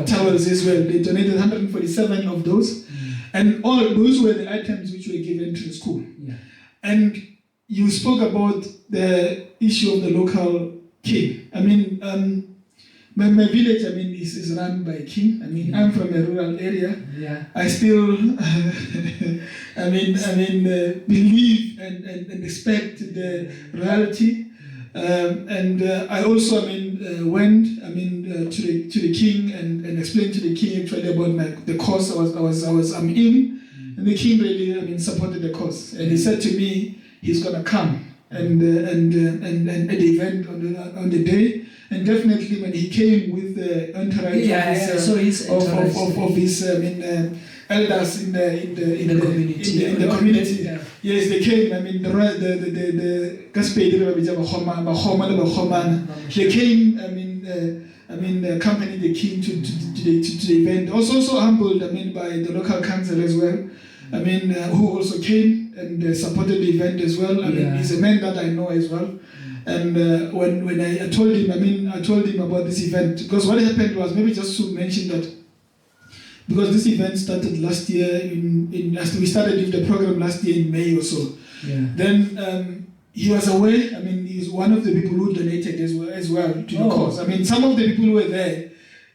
towels as well. They donated 147 of those. And all those were the items which were given to the school. And you spoke about the issue of the local king. My village, is run by a king. I'm from a rural area. I still, believe and respect the reality. And I also, went, to the king and explained to the king actually about the cause I'm in, and the king really, supported the cause, and he said to me he's gonna come and at the event on the day, and definitely when he came with the entourage of his elders in the community. Yes, they came. The they came. Accompanied the king to the event. Also humbled. by the local council as well. Who also came and supported the event as well. He's a man that I know as well. And when I told him, I told him about this event, because what happened was, maybe just to mention that, because this event started last year we started with the program last year in May or so. Then he was away. He's one of the people who donated as well to the cause. Some of the people who were there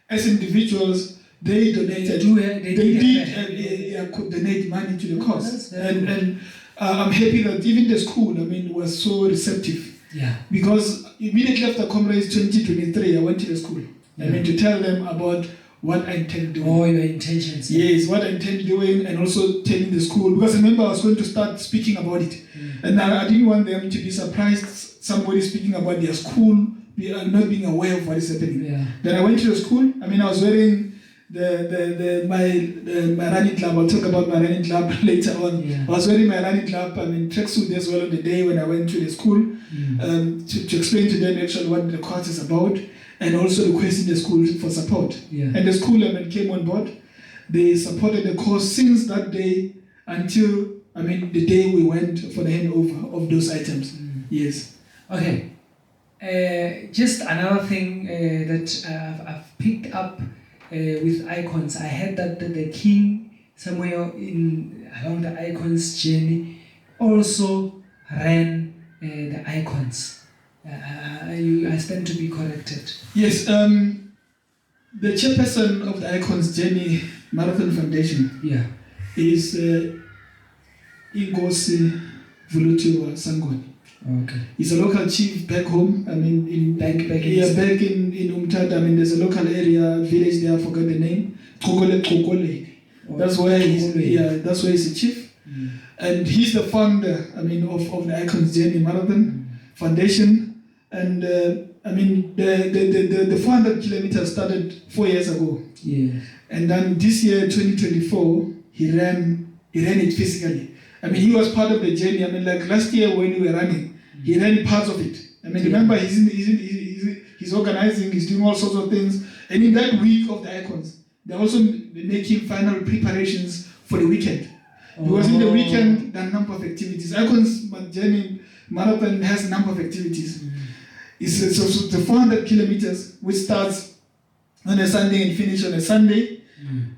as individuals, they donated. They could donate money to the cause. And I'm happy that even the school, was so receptive. Because immediately after Comrades 2023, I went to the school. To tell them about what I intend doing. Your intentions. Yes, what I intend doing, and also telling the school. Because I remember I was going to start speaking about it. And I didn't want them to be surprised, somebody speaking about their school, not being aware of what is happening. Then I went to the school. I was wearing my running club. I'll talk about my running club later on. I was wearing my running club, tracksuit as well on the day when I went to the school to explain to them actually what the course is about, and also requesting the school for support. And the school came on board. They supported the course since that day until the day we went for the handover of those items. Yes. Okay. Just another thing that I've picked up with Icons. I heard that the king somewhere along the Icons journey also ran the Icons. I stand to be corrected. Yes, the chairperson of the Icons Journey Marathon Foundation is Ingosi Vulutiwa Sangoni. Okay. He's a local chief back home. I mean, back in Umtata. I mean, there's a local area village there. I forgot the name. Kokole. That's where he's a chief, and he's the founder. I mean, of the Icons Journey Marathon Foundation, and I mean, the 400 kilometers started 4 years ago. Yeah. And then this year, 2024, he ran it physically. I mean, he was part of the journey. I mean, like last year when we were running, he ran parts of it. I mean, remember, he's organizing, he's doing all sorts of things. And in that week of the Icons, they're also making final preparations for the weekend. Because in the weekend, there are a number of activities. Icons Journey Marathon has a number of activities. It's the 400 kilometers, which starts on a Sunday and finish on a Sunday.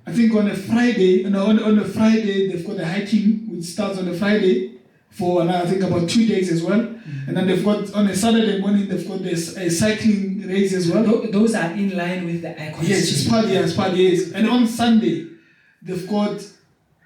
I think on a Friday, on a Friday, they've got a hiking, which starts on a Friday for, I think, about 2 days as well. And then they've got, on a Saturday morning, they've got a cycling race as well. Those are in line with the Icons. Yes, it's part, yes. And on Sunday, they've got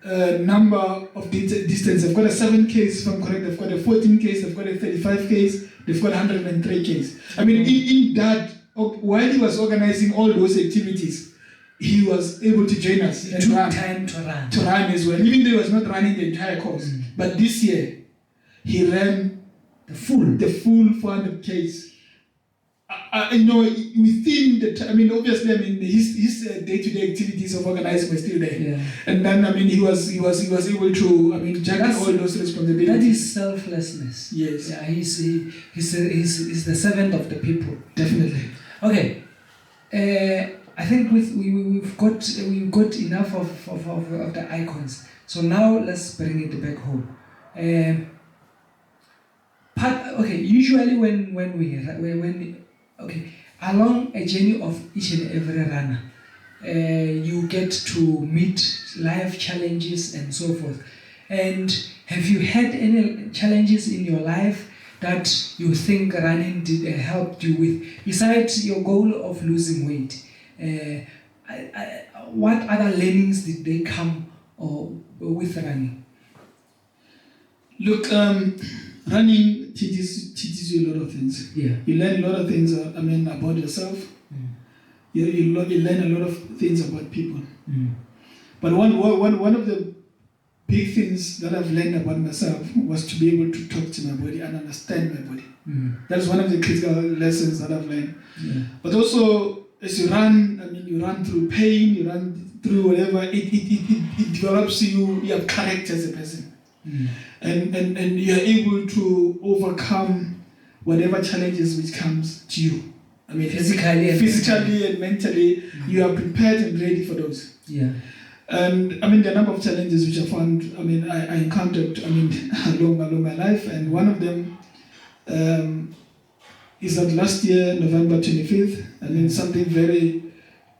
a number of distance. They've got a 7Ks, if I'm correct. They've got a 14Ks, they've got a 35Ks, they've got 103Ks. I mean, in that, while he was organizing all those activities, he was able to join us and run. Time to run as well, even though he was not running the entire course. But this year, he ran the full 400 Ks. Within the time, I mean, obviously, I mean, his day-to-day activities of organizing were still there. Yeah. And then, I mean, he was able to, I mean, juggle all those responsibilities. That is selflessness. Yes. Yeah, he's the servant of the people. Definitely. Okay. I think we've got enough of the Icons. So now let's bring it back home. Usually when along a journey of each and every runner, you get to meet life challenges and so forth. And have you had any challenges in your life that you think running did helped you with, besides your goal of losing weight? What other learnings did they come with running? Look, running teaches you a lot of things. Yeah. You learn a lot of things, about yourself. You learn a lot of things about people. But one of the big things that I've learned about myself was to be able to talk to my body and understand my body. That's one of the critical lessons that I've learned. Yeah. But also, as you run, I mean, you run through pain, you run through whatever, it develops you have character as a person. And you're able to overcome whatever challenges which comes to you. I mean, physically and mentally, you are prepared and ready for those. Yeah. And I mean, there are a number of challenges which I found, I encountered, along my life, and one of them is that last year, November 25th, something very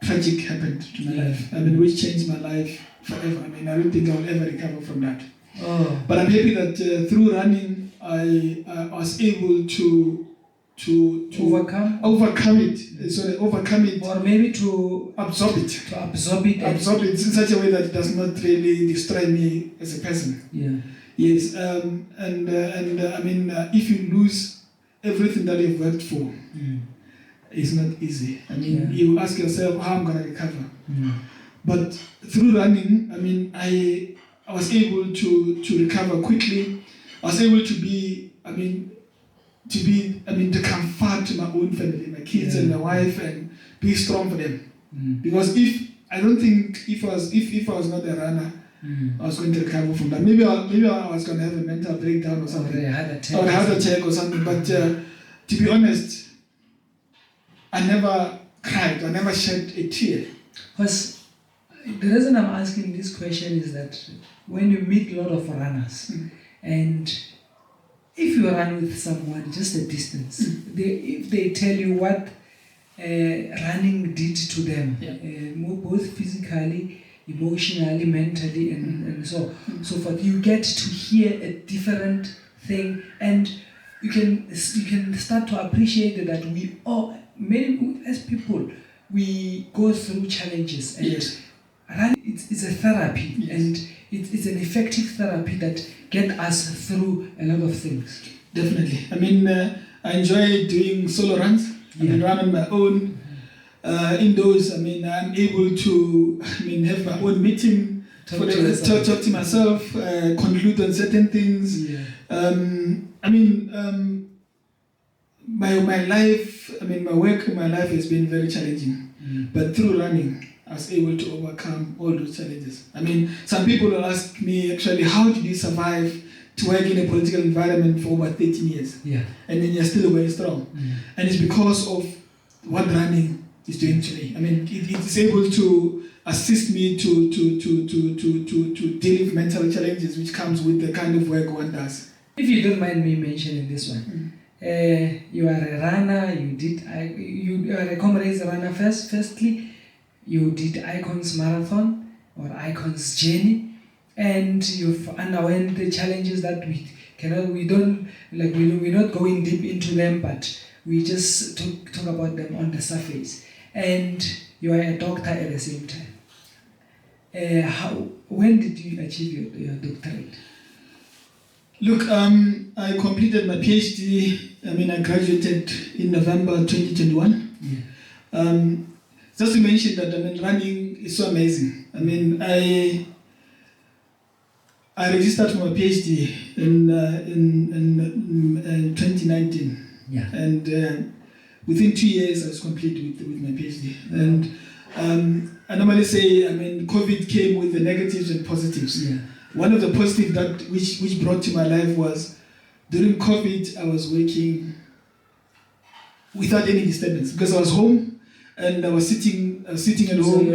tragic happened to my life. Which changed my life forever. I don't think I'll ever recover from that. Oh. But I'm happy that through running, I was able to overcome it, or maybe to absorb it in such a way that it does not really destroy me as a person. Yeah. Yes. If you lose everything that you've worked for, it's not easy. You ask yourself, how am I going to recover? But through running, I was able to recover quickly. I was able to comfort my own family, my kids and my wife, and be strong for them. Because if I was not a runner, I was going to recover from that. Maybe I was going to have a mental breakdown or something. Or a heart attack or something. But to be honest, I never cried. I never shed a tear. Because the reason I'm asking this question is that when you meet a lot of runners, and if you run with someone just a distance, if they tell you what running did to them, both physically emotionally, mentally, and so forth. You get to hear a different thing, and you can start to appreciate that we all, many as people, we go through challenges, and Yes. it's a therapy, Yes. and it's an effective therapy that get us through a lot of things. Definitely. I mean, I enjoy doing solo runs. I mean, run on my own. Indoors, I mean, I'm able to, have my own meeting, talk to myself, conclude on certain things. Yeah. My life, my work, my life has been very challenging. But through running, I was able to overcome all those challenges. I mean, some people will ask me, actually, how did you survive to work in a political environment for over 13 years? Yeah. And then you're still very strong. And it's because of what running is doing to me. I mean, it is able to assist me to deal with mental challenges which comes with the kind of work one does. If you don't mind me mentioning this one, you are a runner. You are a comrades runner firstly. You did Icons Marathon or Icons Journey, and you've underwent the challenges that we're not going deep into them, but we just talk about them on the surface. And you are a doctor at the same time. When did you achieve your doctorate? Look, I completed my PhD. I graduated in November 2021. Yeah. Just to mention that, running is so amazing. I registered for my PhD in 2019. Yeah. And within 2 years, I was complete with my PhD. And I normally say, COVID came with the negatives and positives. Yeah. One of the positives which brought to my life was during COVID, I was working without any disturbance because I was home and I was sitting at home.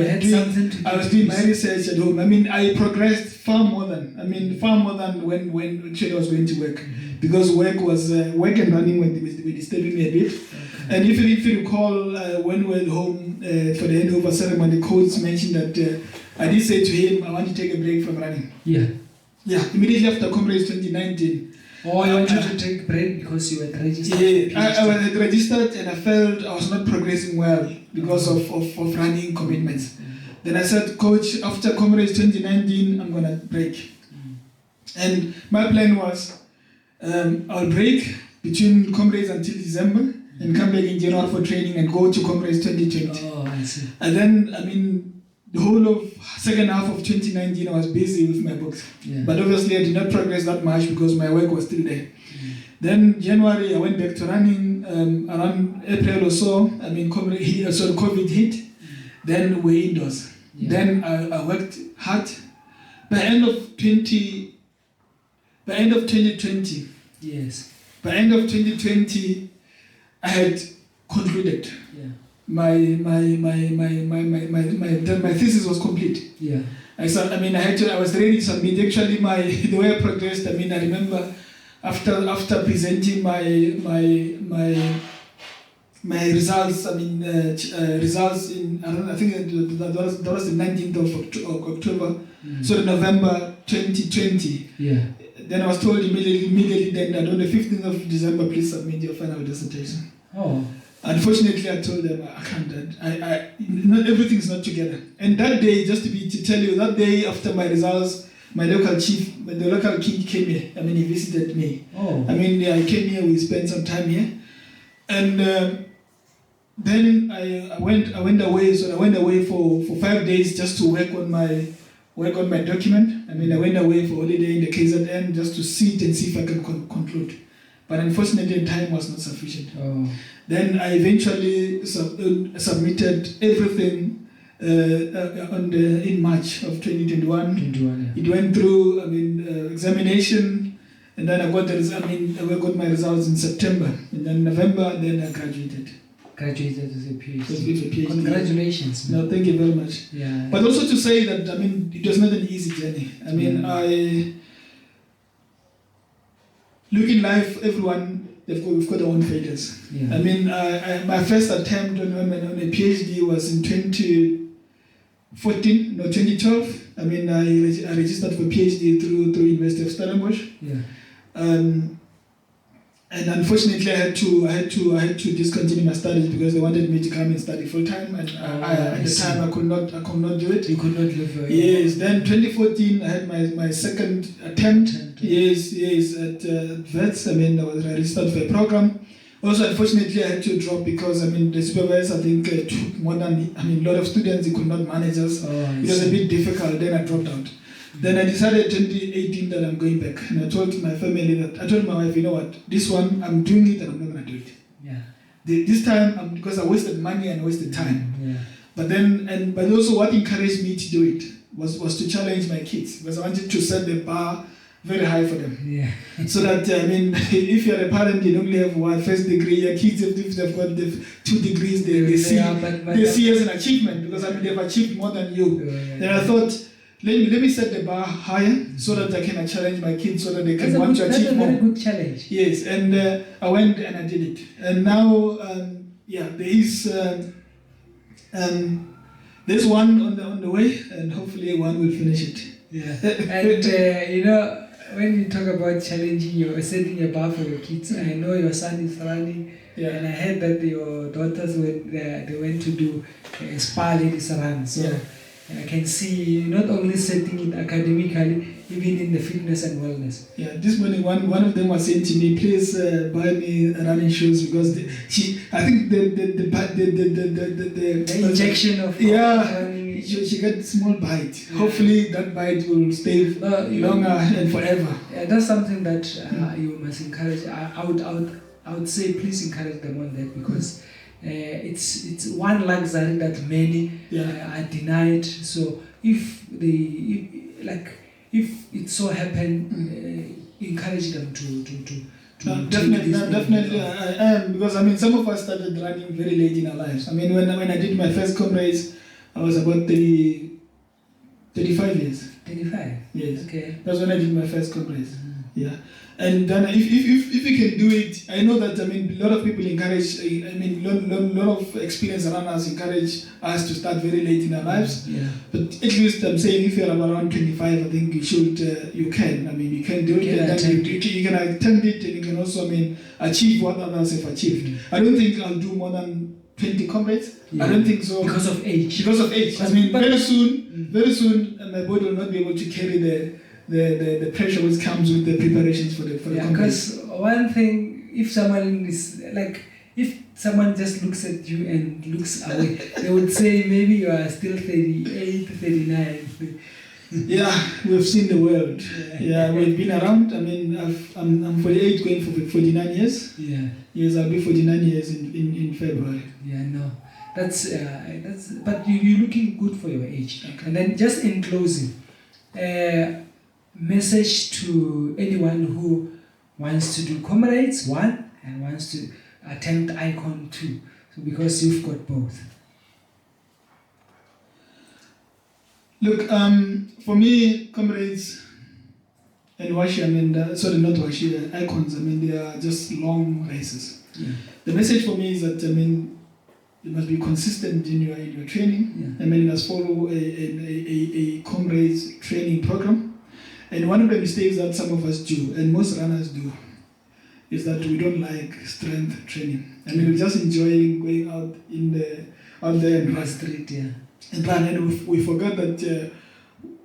I was doing my research at home. I progressed far more than when actually I was going to work, because work and running were disturbing me a bit. Okay. And if you recall, when we were at home for the handover ceremony, the coach mentioned that I did say to him, I want to take a break from running. Yeah. Yeah, immediately after Comrades 2019. Oh, you wanted to take a break because you were registered? Yeah, I was registered and I felt I was not progressing well because of running commitments. Then I said, Coach, after Comrades 2019, I'm going to break. And my plan was I'll break between Comrades until December and come back in January for training and go to Comrades 2020. Oh, I see. And then, the whole of second half of 2019, I was busy with my books. Yeah. But obviously, I did not progress that much because my work was still there. Then January, I went back to running. Around April or so, COVID hit. Then we're indoors. Yeah. Then I worked hard. By end of 2020. Yes. By end of 2020, I had concluded. Yeah. My thesis was complete. Yeah. I was ready to submit. Actually, the way I progressed, I remember after presenting my results. Results in I think that was the 19th of October. So November 2020. Yeah. Then I was told immediately then that on the 15th of December, please submit your final dissertation. Oh. Unfortunately, I told them I can't. Not everything's not together. And that day, just to tell you, that day after my results, the local king came here. He visited me. Oh. I came here. We spent some time here, and then I went away. So I went away for 5 days just to work on my document. I went away for holiday in the KZN just to sit and see if I can conclude. But unfortunately, time was not sufficient. Oh. Then I eventually submitted everything in March of 2021. Yeah. It went through examination, and then I got my results in September, and then November. Then I graduated. Graduated as a PhD. With a PhD. Congratulations. No, thank you very much. Yeah. But also to say that it was not an easy journey. Look in life, everyone, we've got our own failures. Yeah. My first attempt on a PhD was in 2012. I mean, I registered for PhD through University of Stellenbosch. Yeah. And unfortunately, I had to discontinue my studies because they wanted me to come and study full time, and at the time I could not do it. You could not live. Yes. Then 2014, I had my second attempt. Yes, at VETS. I mean, I registered for a program. Also, unfortunately, I had to drop because the supervisor, I think, took more than a lot of students. He could not manage us. It was a bit difficult. Then I dropped out. Then I decided 2018 that I'm going back, and I told my family I told my wife, you know what, this one I'm doing it and I'm not going to do it. Yeah. This time, because I wasted money and I wasted time. Yeah. But also what encouraged me to do it was to challenge my kids, because I wanted to set the bar very high for them. Yeah. So that if you're a parent, you only have one first degree. Your kids, if they've got 2 degrees, they see as an achievement, because they've achieved more than you. Then I thought, let me set the bar higher so that I can challenge my kids so that they can want to achieve more. That's a very good challenge. Yes, and I went and I did it. And now, there is there's one on the way, and hopefully one will finish it. Yeah. And when you talk about challenging, you're setting a bar for your kids. I know your son is running, and I heard that your daughters they went to do a spa ladies run. So I can see you not only setting it academically, even in the fitness and wellness. Yeah, this morning one of them was saying to me, please buy me running shoes, because I think the injection of running, she got a small bite. Yeah. Hopefully that bite will stay longer and forever. Yeah, that's something that you must encourage. I would say please encourage them on that, because it's one luxury that many are denied. So if it so happen, encourage them to definitely I am, because some of us started running very late in our lives. When I did my first comrades, I was about 35 years. 35? Yes. Okay. That's when I did my first comrades. Yeah. And then if you can do it, I know that a lot of people encourage, lot of experienced runners encourage us to start very late in our lives. Yeah. But at least I'm saying if you're around 25, I think you should, you can do it, and then you can attempt it, and you can also achieve what others have achieved. I don't think I'll do more than 20 comrades. I don't think so. Because of age. Very soon, my body will not be able to carry the pressure which comes with the preparations for the because one thing, if someone just looks at you and looks away, they would say maybe you are still 38, 39. Yeah, we've seen the world. Yeah, we've been around. I'm 48, going for 49 years. Yeah. Yes, I'll be 49 years in February. Yeah, no. That's but you're looking good for your age. Okay. And then just in closing, message to anyone who wants to do Comrades 1 and wants to attempt Icon 2, so because you've got both. Look, for me, Comrades and Washi, not Washi, Icons, they are just long races. Yeah. The message for me is that, you must be consistent in your training. Yeah. You must follow a Comrades training program. And one of the mistakes that some of us do, and most runners do, is that we don't like strength training. We're just enjoying going out there and run. Street, and run. And we forgot that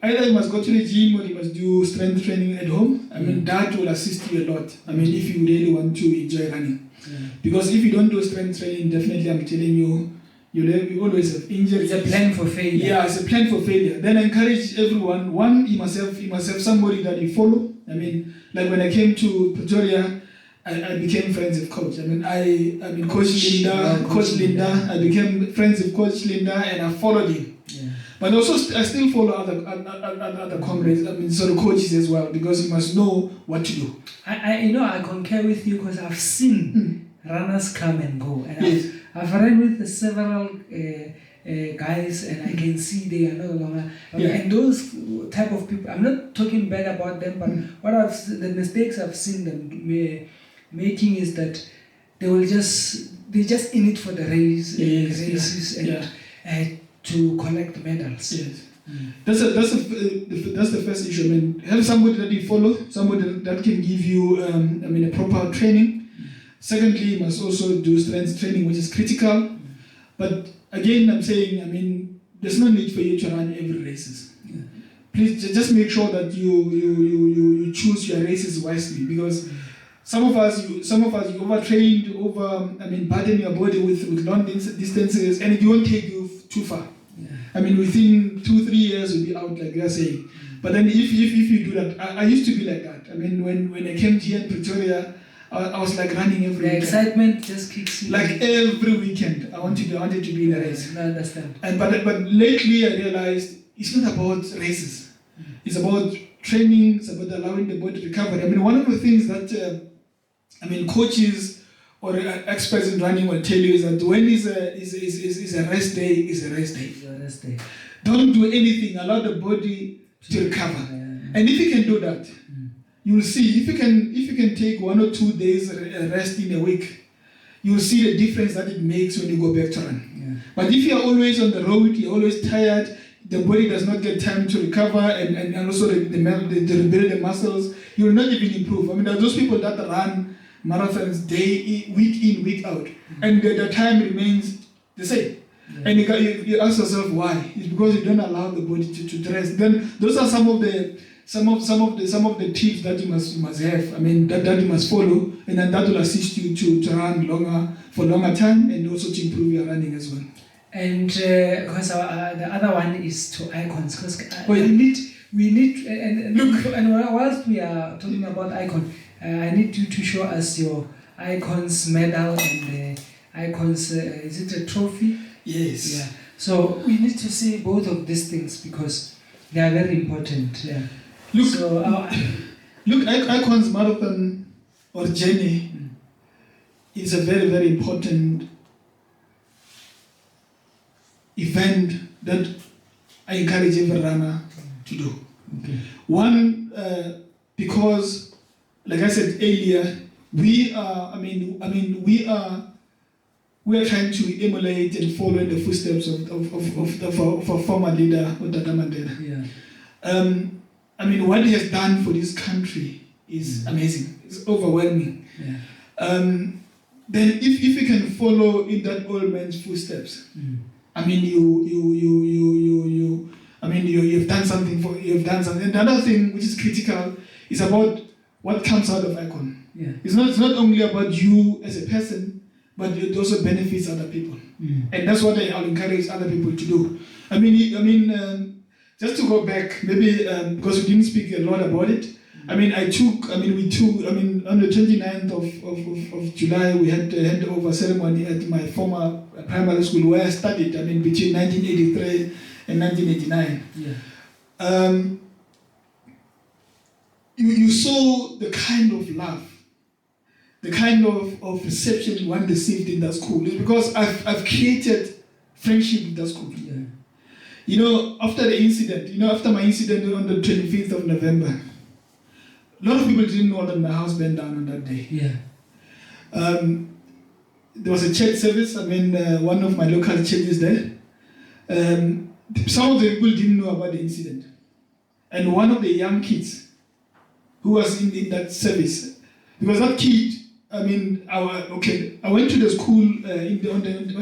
either you must go to the gym or you must do strength training at home. That will assist you a lot. If you really want to enjoy running. Yeah. Because if you don't do strength training, definitely I'm telling you, you always have injuries. It's a plan for failure. Yeah, it's a plan for failure. Then I encourage everyone. One, you must have somebody that you follow. Like when I came to Pretoria, I became friends with Coach. Coach Linda. I became friends with Coach Linda, and I followed him. Yeah. But also, I still follow other comrades. Coaches as well, because you must know what to do. I concur with you, because I've seen runners come and go, and I've run with several guys, and I can see they are no longer. And those type of people, I'm not talking bad about them, but the mistakes I've seen them making is that they're just in it for the races, and to collect medals. Yes. That's the first issue. I mean, have somebody that you follow, somebody that can give you, a proper training. Secondly, you must also do strength training, which is critical. But again, I'm saying, there's no need for you to run every races. Please just make sure that you choose your races wisely, because some of us you overtrained, burden your body with long distances, and it won't take you too far. Within 2-3 years you'll be out, like you are saying. But then if you do that, I used to be like that. When I came here in Pretoria, I was like running every weekend. The excitement just kicks in. Like every weekend, I wanted to be in a race. I understand. But lately I realized it's not about races. It's about training. It's about allowing the body to recover. One of the things that coaches or experts in running will tell you is that when is a rest day, is a rest day. It's a rest day. Don't do anything. Allow the body to recover. And if you can do that, you'll see. If you can take 1 or 2 days rest in a week, you'll see the difference that it makes when you go back to run. But if you're always on the road, you're always tired, the body does not get time to recover and also to rebuild the muscles, you will not even improve. There are those people that run marathons week in, week out, and the time remains the same. And you ask yourself why? It's because you don't allow the body to rest. Then those are some of the tips that you must have. That you must follow, and then that will assist you to run for longer time, and also to improve your running as well. And because the other one is to icons, because we need and whilst we are talking about icon, I need you to show us your icons medal and icons. Is it a trophy? Yes. Yeah. So we need to see both of these things because they are very important. Yeah. Look, icons marathon or journey is a very, very important event that I encourage every runner to do. Okay. One, because, like I said earlier, we are trying to emulate and follow in the footsteps of our former leader, Tata Mandela. What he has done for this country is amazing. It's overwhelming. Then if you can follow in that old man's footsteps, you've done something. And the other thing which is critical is about what comes out of icon. It's not only about you as a person, but it also benefits other people. And that's what I'll encourage other people to do. Just to go back, maybe because we didn't speak a lot about it. On the 29th of July, we had a handover ceremony at my former primary school where I studied, between 1983 and 1989. You saw the kind of love, the kind of reception one received in that school. It's because I've created friendship in that school. After the incident, after my incident on the 25th of November, a lot of people didn't know that my house burned down on that day. There was a church service. One of my local churches there. Some of the people didn't know about the incident. And one of the young kids who was in that service, because that kid, I went to the school on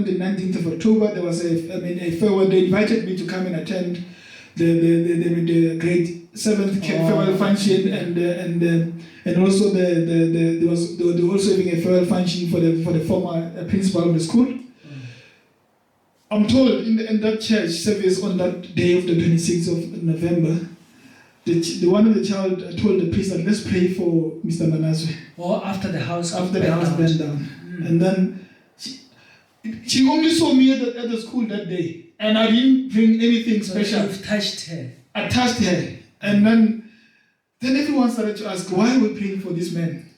the 19th of October. There was a farewell. They invited me to come and attend the grade 7th farewell function, and also they were also having a farewell function for the former principal of the school. I'm told in that church service on that day of the 26th of November, the one of the child told the priest that let's pray for Mr. Manasoe. After the house burned down. And then she only saw me at the school that day, and I didn't bring anything special. You've touched her. I touched her, and then everyone started to ask, why are we praying for this man?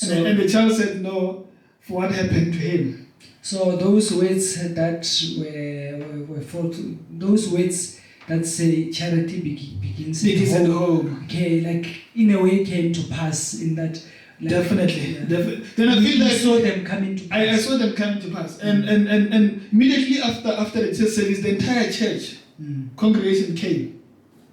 And the child said no, for what happened to him. So those words that were fought, those words that say charity begins at home. Okay, like in a way came to pass in that Definitely. Yeah. Then I feel You like saw them coming to I pass. saw them coming to pass, and immediately after the church service, the entire church congregation came.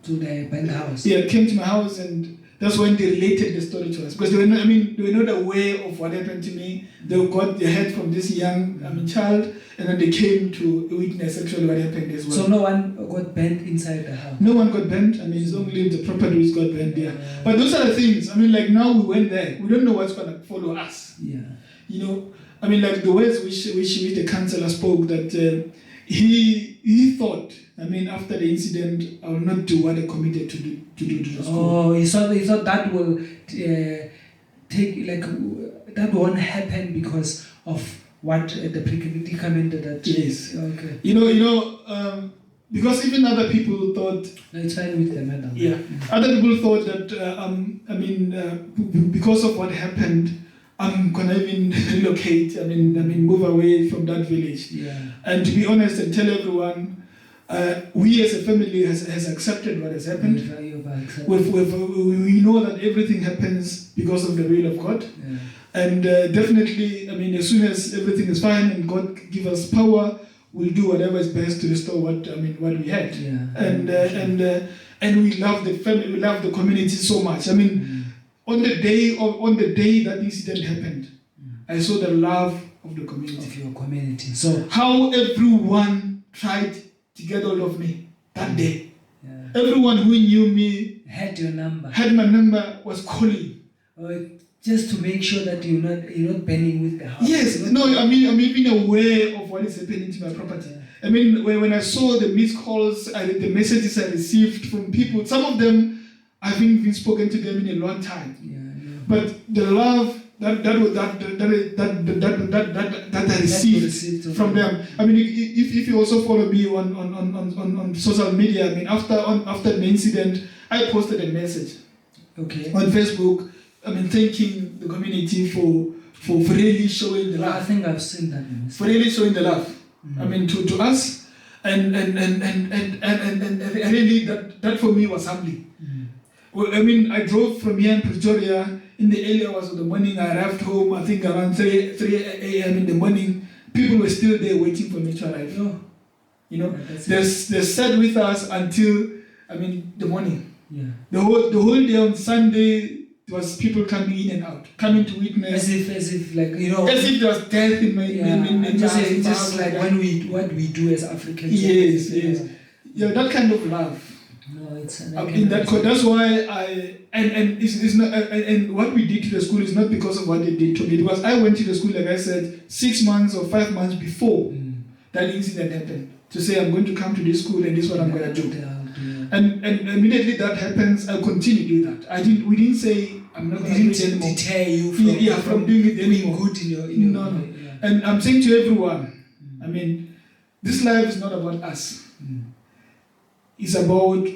To the band house. Yeah, came to my house, and that's when they related the story to us, because they were not aware of what happened to me. They got their head from this young child, and then they came to witness actually what happened as well. So no one got burned inside the house. No one got burned. It's only the property which got burned there. But those are the things. Like now we went there, we don't know what's gonna follow us. Yeah. Like the words which the councillor spoke, that he thought, after the incident, I will not do what I committed to do to the school. Oh, he thought that will that won't happen because of what the predicament that. Yes. Okay. Because even other people thought. No, it's fine with the madam. Yeah. Other people thought that because of what happened, I'm gonna even relocate. Move away from that village. Yeah. And to be honest, and tell everyone, we as a family has accepted what has happened. We know that everything happens because of the will of God. Yeah. And definitely, as soon as everything is fine and God give us power, we'll do whatever is best to restore what we had. Yeah. And we love the family, we love the community so much. On the day that incident happened, I saw the love of the community. Of your community. So how everyone tried to get hold of me that day. Yeah. Everyone who knew me had your number. Had my number, was calling. Just to make sure that you're not burning with the house. Yes, I'm even aware of what is happening to my property. Yeah. When I saw the missed calls, the messages I received from people, some of them I haven't even spoken to them in a long time. Yeah. But the love that I received from them. If you also follow me on social media, after the incident, I posted a message. Okay. On Facebook. Thanking the community for really showing the love. I think I've seen that. For really showing the love. To us, and really that for me was humbling. I drove from here in Pretoria in the early hours of the morning. I arrived home, I think around 3 a.m. in the morning. People were still there waiting for me to arrive. They sat with us until the morning. Yeah. The whole day on Sunday. There was people coming in and out, coming to witness. As if as if there was death in my just like what we do as Africans. Yes. Yeah, that kind of love. No, it's that's why it's not and what we did to the school is not because of what they did to me. Because I went to the school, like I said, 6 months or 5 months before that incident happened, to say I'm going to come to this school and this is what I'm going to do. And immediately that happens, I'll continue to do that. We didn't say I'm not going to do it anymore. Deter you from doing it anymore. Good in your no. Yeah. And I'm saying to everyone, this life is not about us. It's about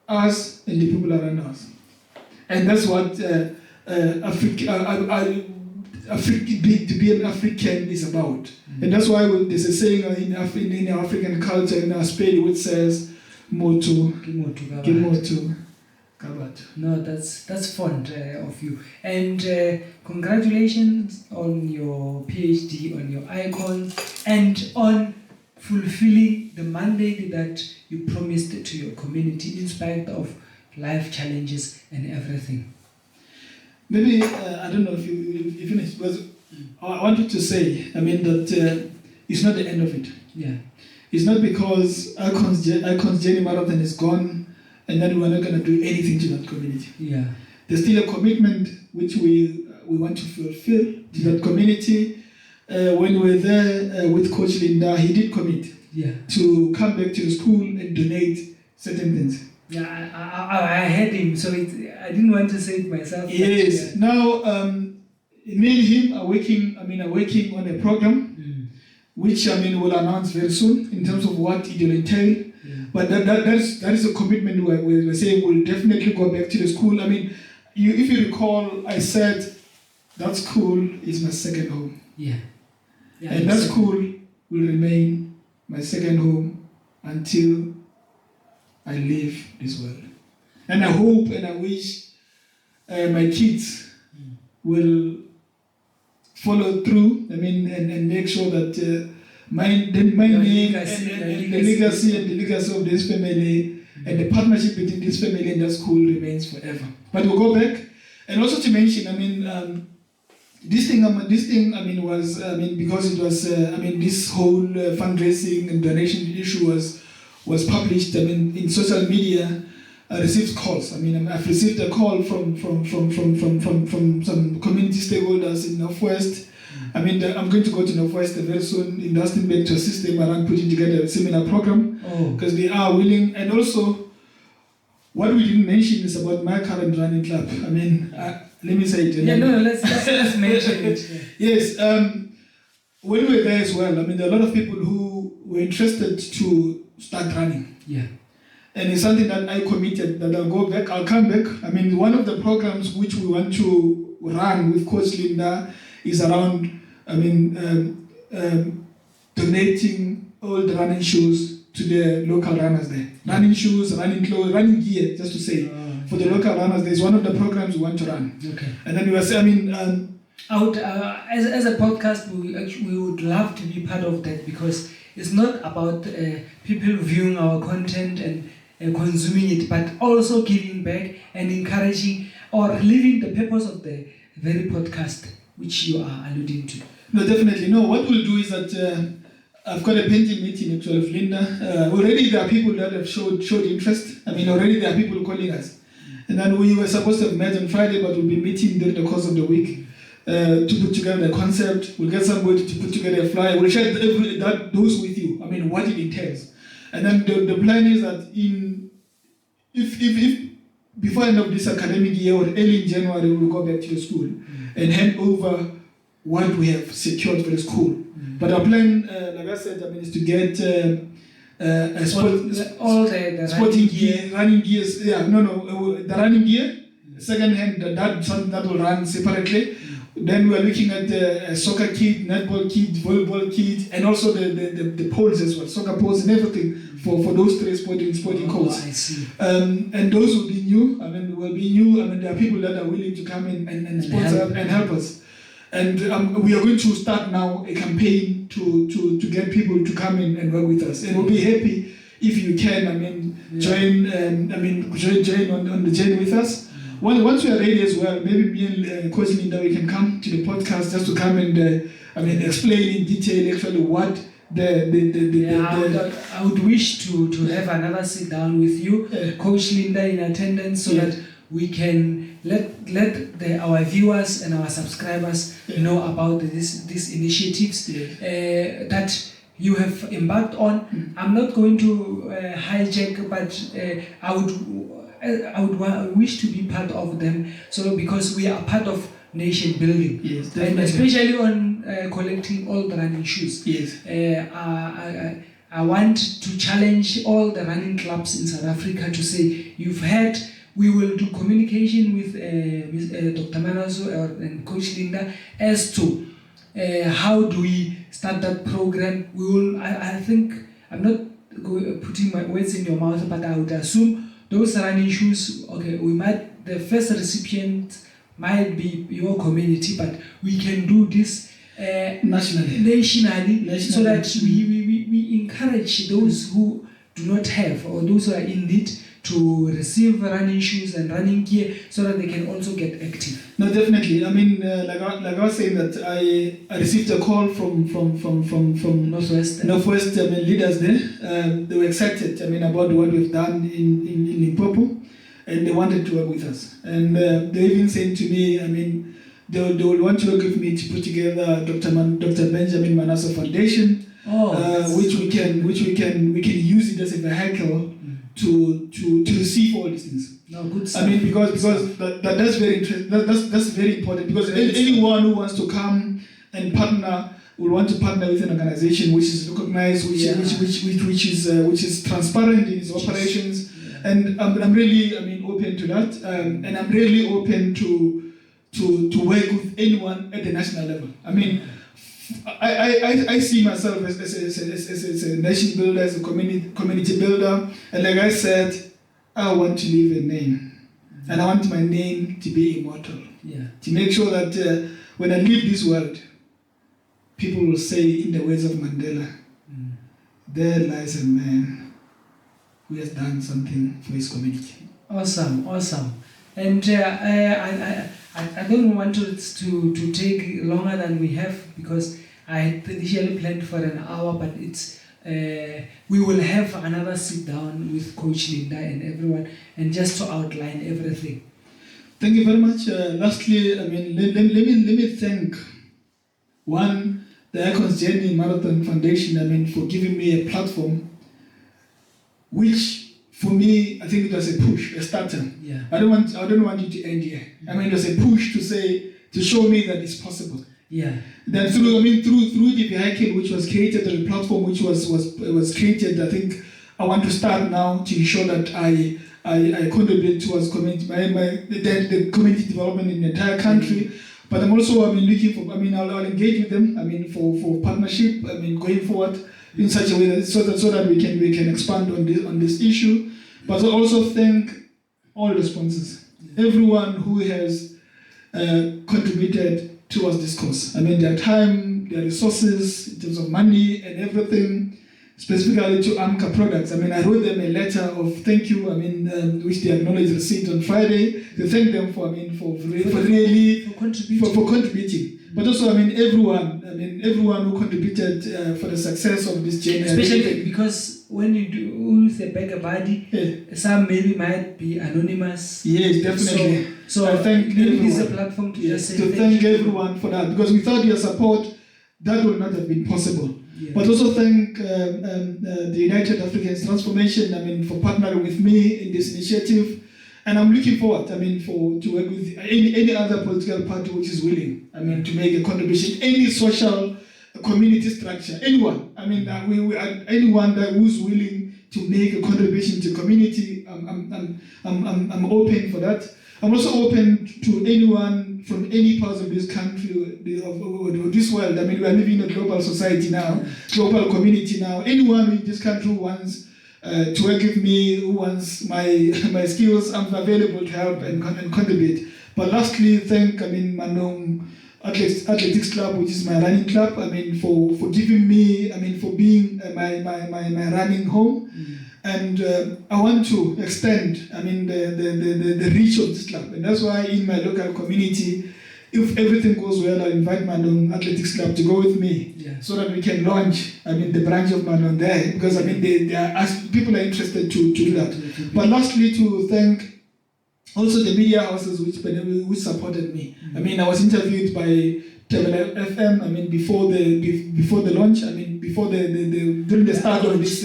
us and the people around us. And that's what to be an African is about. And that's why there's a saying in our African culture, in our Spain, which says, Motu, Kimotu, Kabat. No, that's fond of you. And congratulations on your PhD, on your icons, and on fulfilling the mandate that you promised to your community in spite of life challenges and everything. Maybe, I don't know if you finished, but I wanted to say, that it's not the end of it. Yeah. It's not because Icons Journey Marathon is gone and then we're not going to do anything to that community. Yeah. There's still a commitment which we want to fulfill to that community. When we were there with Coach Linda, he did commit to come back to the school and donate certain things. Yeah, I heard him, so I didn't want to say it myself. Yes. But, now, me and him are working on a program. Which we'll announce very soon in terms of what it will entail. Yeah. But that is a commitment we're saying we'll definitely go back to the school. If you recall, I said that school is my second home. Yeah. And that school will remain my second home until I leave this world. And I hope and I wish my kids will follow through. I mean, and make sure that my name and the legacy of this family and the partnership between this family and the school remains forever. But we'll go back, and also to mention, I mean, this thing, was, because it was, this whole fundraising and donation issue was published, in social media. I received calls. I've received a call from some community stakeholders in Northwest. I'm going to go to Northwest very soon in Rustenburg to assist them around putting together a seminar program, because they are willing. And also, what we didn't mention is about my current running club. Let me say it. Let's mention it. Yes. When we were there as well, there are a lot of people who were interested to start running. Yeah. And it's something that I committed that I'll come back. One of the programs which we want to run with Coach Linda is around, donating all the running shoes to the local runners there. Running shoes, running clothes, running gear, just to say. For the local runners, there's one of the programs we want to run. Okay. And then we were saying, I would, as a podcast, we would love to be part of that, because it's not about people viewing our content and consuming it, but also giving back and encouraging or living the purpose of the very podcast which you are alluding to. No, definitely. No, what we'll do is that I've got a painting meeting actually of Linda. Already there are people that have showed interest. Already there are people calling us. And then we were supposed to have met on Friday, but we'll be meeting during the course of the week to put together the concept. We'll get somebody to put together a flyer. We'll share those with you, what it entails. And then the plan is that if before end of this academic year or early in January, we'll go back to the school and hand over what we have secured for the school. But our plan, like I said, is to get all the sporting gear, running gears. The running gear, second hand, something that will run separately. Then we're looking at the soccer kit, netball kit, volleyball kit, and also the poles as well, soccer poles and everything for those three sporting codes. I see. And those will be new. There are people that are willing to come in and sponsor and help us. And we are going to start now a campaign to get people to come in and work with us. And we'll be happy if you can, join on the journey with us. Once we are ready as well, maybe me and Coach Linda, we can come to the podcast just to come and explain in detail actually what I would wish to have another sit down with you, Coach Linda, in attendance, so that we can let our viewers and our subscribers know about these initiatives that you have embarked on. I'm not going to hijack, but I would wish to be part of them. So because we are part of nation building, and especially on collecting all the running shoes. I want to challenge all the running clubs in South Africa to say, you've heard. We will do communication with Dr. Manasoe and Coach Linda as to how do we start that program. We will. I think I'm not putting my words in your mouth, but I would assume those running shoes. Okay, the first recipient might be your community, but we can do this nationally, so that we encourage those who do not have or those who are in need to receive running shoes and running gear, so that they can also get active. No, definitely. Like I was saying that I received a call from Northwest leaders there. They were excited. about what we've done in Limpopo, and they wanted to work with us. And they even said to me, they will want to work with me to put together Dr. Benjamin Manasoe Foundation, which we can use it as a vehicle to receive all these things. No, good stuff. Because that's very interesting. That's very important, because anyone who wants to come and partner will want to partner with an organization which is recognized, which is transparent in its operations. And I'm really open to that, and I'm really open to work with anyone at the national level. I see myself as a nation builder, as a community builder, and like I said, I want to leave a name, and I want my name to be immortal. Yeah. To make sure that when I leave this world, people will say, in the words of Mandela, there lies a man who has done something for his community. Awesome. And I don't want to take longer than we have, because I had initially planned for an hour, but it's we will have another sit down with Coach Linda and everyone, and just to outline everything. Thank you very much. Lastly, I mean, let me thank the Icons Journey Marathon Foundation. I mean, for giving me a platform, which for me, I think it was a push, a starter. Yeah. I don't want you to end here. I mean, it was a push to show me that it's possible. Yeah. Then through the vehicle which was created, the platform which was created, I think I want to start now to ensure that I contribute towards the community development in the entire country. But I'm also looking for. I'll engage with them. For partnership. Going forward in such a way that so that we can expand on this issue. But I also thank all the sponsors, everyone who has contributed towards this cause. Their time, their resources, in terms of money and everything, specifically to AMCA products. I wrote them a letter of thank you, which they acknowledged receipt on Friday. To thank them for contributing. But also, everyone who contributed for the success of this journey. Especially because when you do with a beggar body, some maybe might be anonymous. Yes, definitely. So I thank everyone. This is a platform to thank everyone for that, because without your support, that would not have been possible. Yeah. But also thank the United Africans Transformation, for partnering with me in this initiative. And I'm looking forward, to work with any other political party which is willing, to make a contribution, any social community structure, anyone. Anyone that who's willing to make a contribution to community, I'm open for that. I'm also open to anyone from any parts of this country, of this world. We are living in a global society now, global community now. Anyone in this country who wants to work with me, who wants my skills, I'm available to help and contribute. But lastly, thank Manasoe Athletics Club, which is my running club. For giving me, for being my running home. And I want to extend, the reach of this club. And that's why in my local community, if everything goes well, I invite Manasoe Athletics Club to go with me, so that we can launch, the branch of Manasoe there. Because people are interested to do that. But lastly, to thank also the media houses which supported me. I was interviewed by FM. Before the launch. During the start of this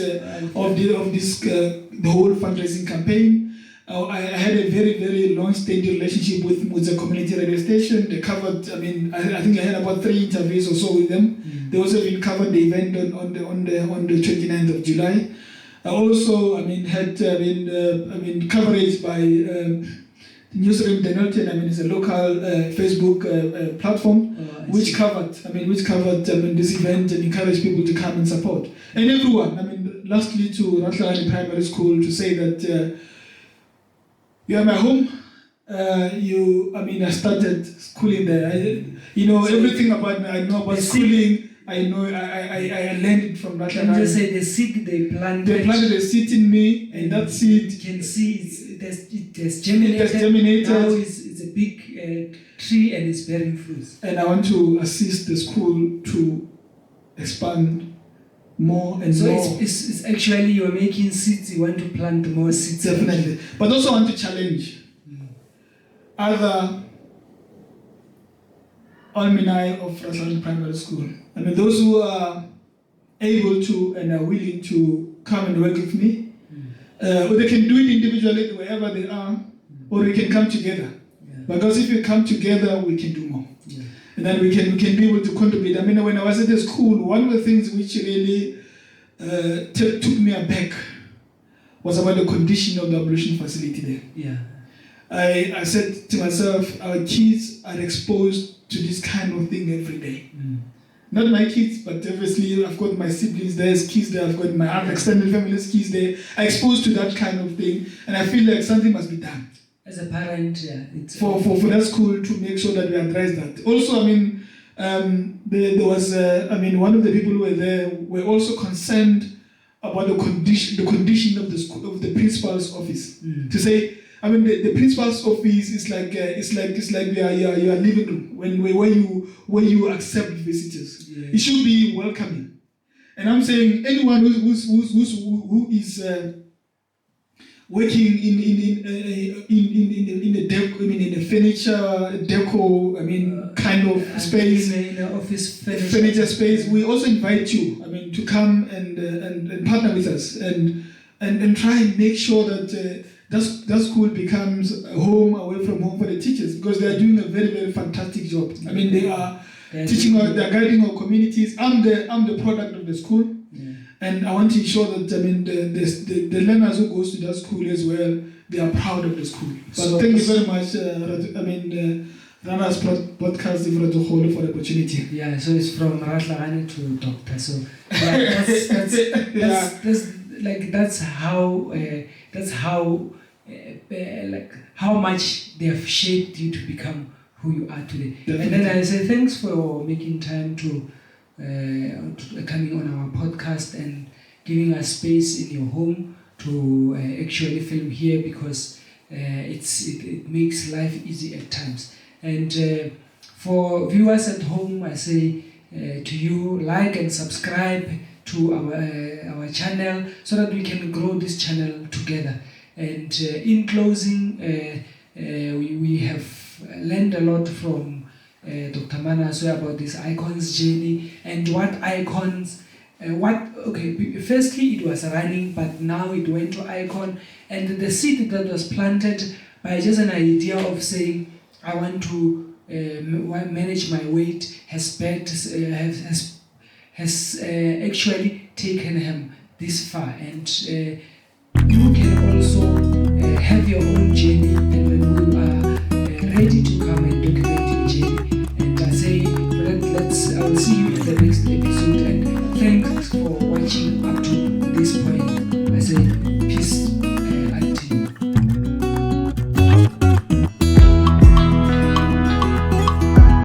the whole fundraising campaign. I had a very, very long-standing relationship with the community radio station. They covered. I think I had about 3 interviews or so with them. They also even covered the event on the 29th of July. I also had coverage by. Newsroom Denelton, it's a local Facebook platform which covered this event and encouraged people to come and support. And everyone, lastly to Ratlarani Primary School, to say that you are my home. I started schooling there. Everything about me, I know about schooling. I learned it from Ratlarani. Can you just say the seed they planted? They planted a seed in me, and that seed. You can see it has germinated. Now it's a big tree and it's bearing fruits. And I want to assist the school to expand more and more. So it's actually you're making seeds, you want to plant more seeds. Definitely. But also want to challenge other alumni of Ratlarani Primary School. Those who are able to and are willing to come and work with me. Or they can do it individually wherever they are, or we can come together. Because if we come together, we can do more. And then we can be able to contribute. When I was at the school, one of the things which really took me aback was about the condition of the ablution facility there. I said to myself, our kids are exposed to this kind of thing every day. Not my kids, but obviously I've got my siblings there's kids there, I've got my extended family's kids there, are exposed to that kind of thing, and I feel like something must be done. As a parent, yeah, it's for that school to make sure that we address that. Also, I mean, there was, one of the people who were there were also concerned about the condition of the school, of the principal's office. To say, I mean, the principal's office is like your living room where you accept visitors. Yeah. It should be welcoming. And I'm saying anyone who is working in a furniture deco, kind of space, in an office furniture space, we also invite you, to come and partner with us and try and make sure that that school becomes a home away from home for the teachers, because they are doing a very, very fantastic job. I mean, they are teaching, they're guiding our communities. I'm the product of the school. Yeah. And I want to ensure that the learners who goes to that school as well, they are proud of the school. But thank you very much, Rana's podcast for the opportunity. Yeah, so it's from Ratlagane to Doctor. So yeah, that's how much they have shaped you to become who you are today. Definitely. And then I say thanks for making time to coming on our podcast and giving us space in your home to actually film here, because it makes life easy at times. And for viewers at home, I say to you, like and subscribe to our channel so that we can grow this channel together. And in closing, we have learned a lot from Dr. Manasoe about this icons journey and what icons. Firstly it was running, but now it went to icon, and the seed that was planted by just an idea of saying, I want to manage my weight has actually taken him this far. And you can also have your own journey, and when we are ready to come and document your journey. And I say, I will see you in the next episode.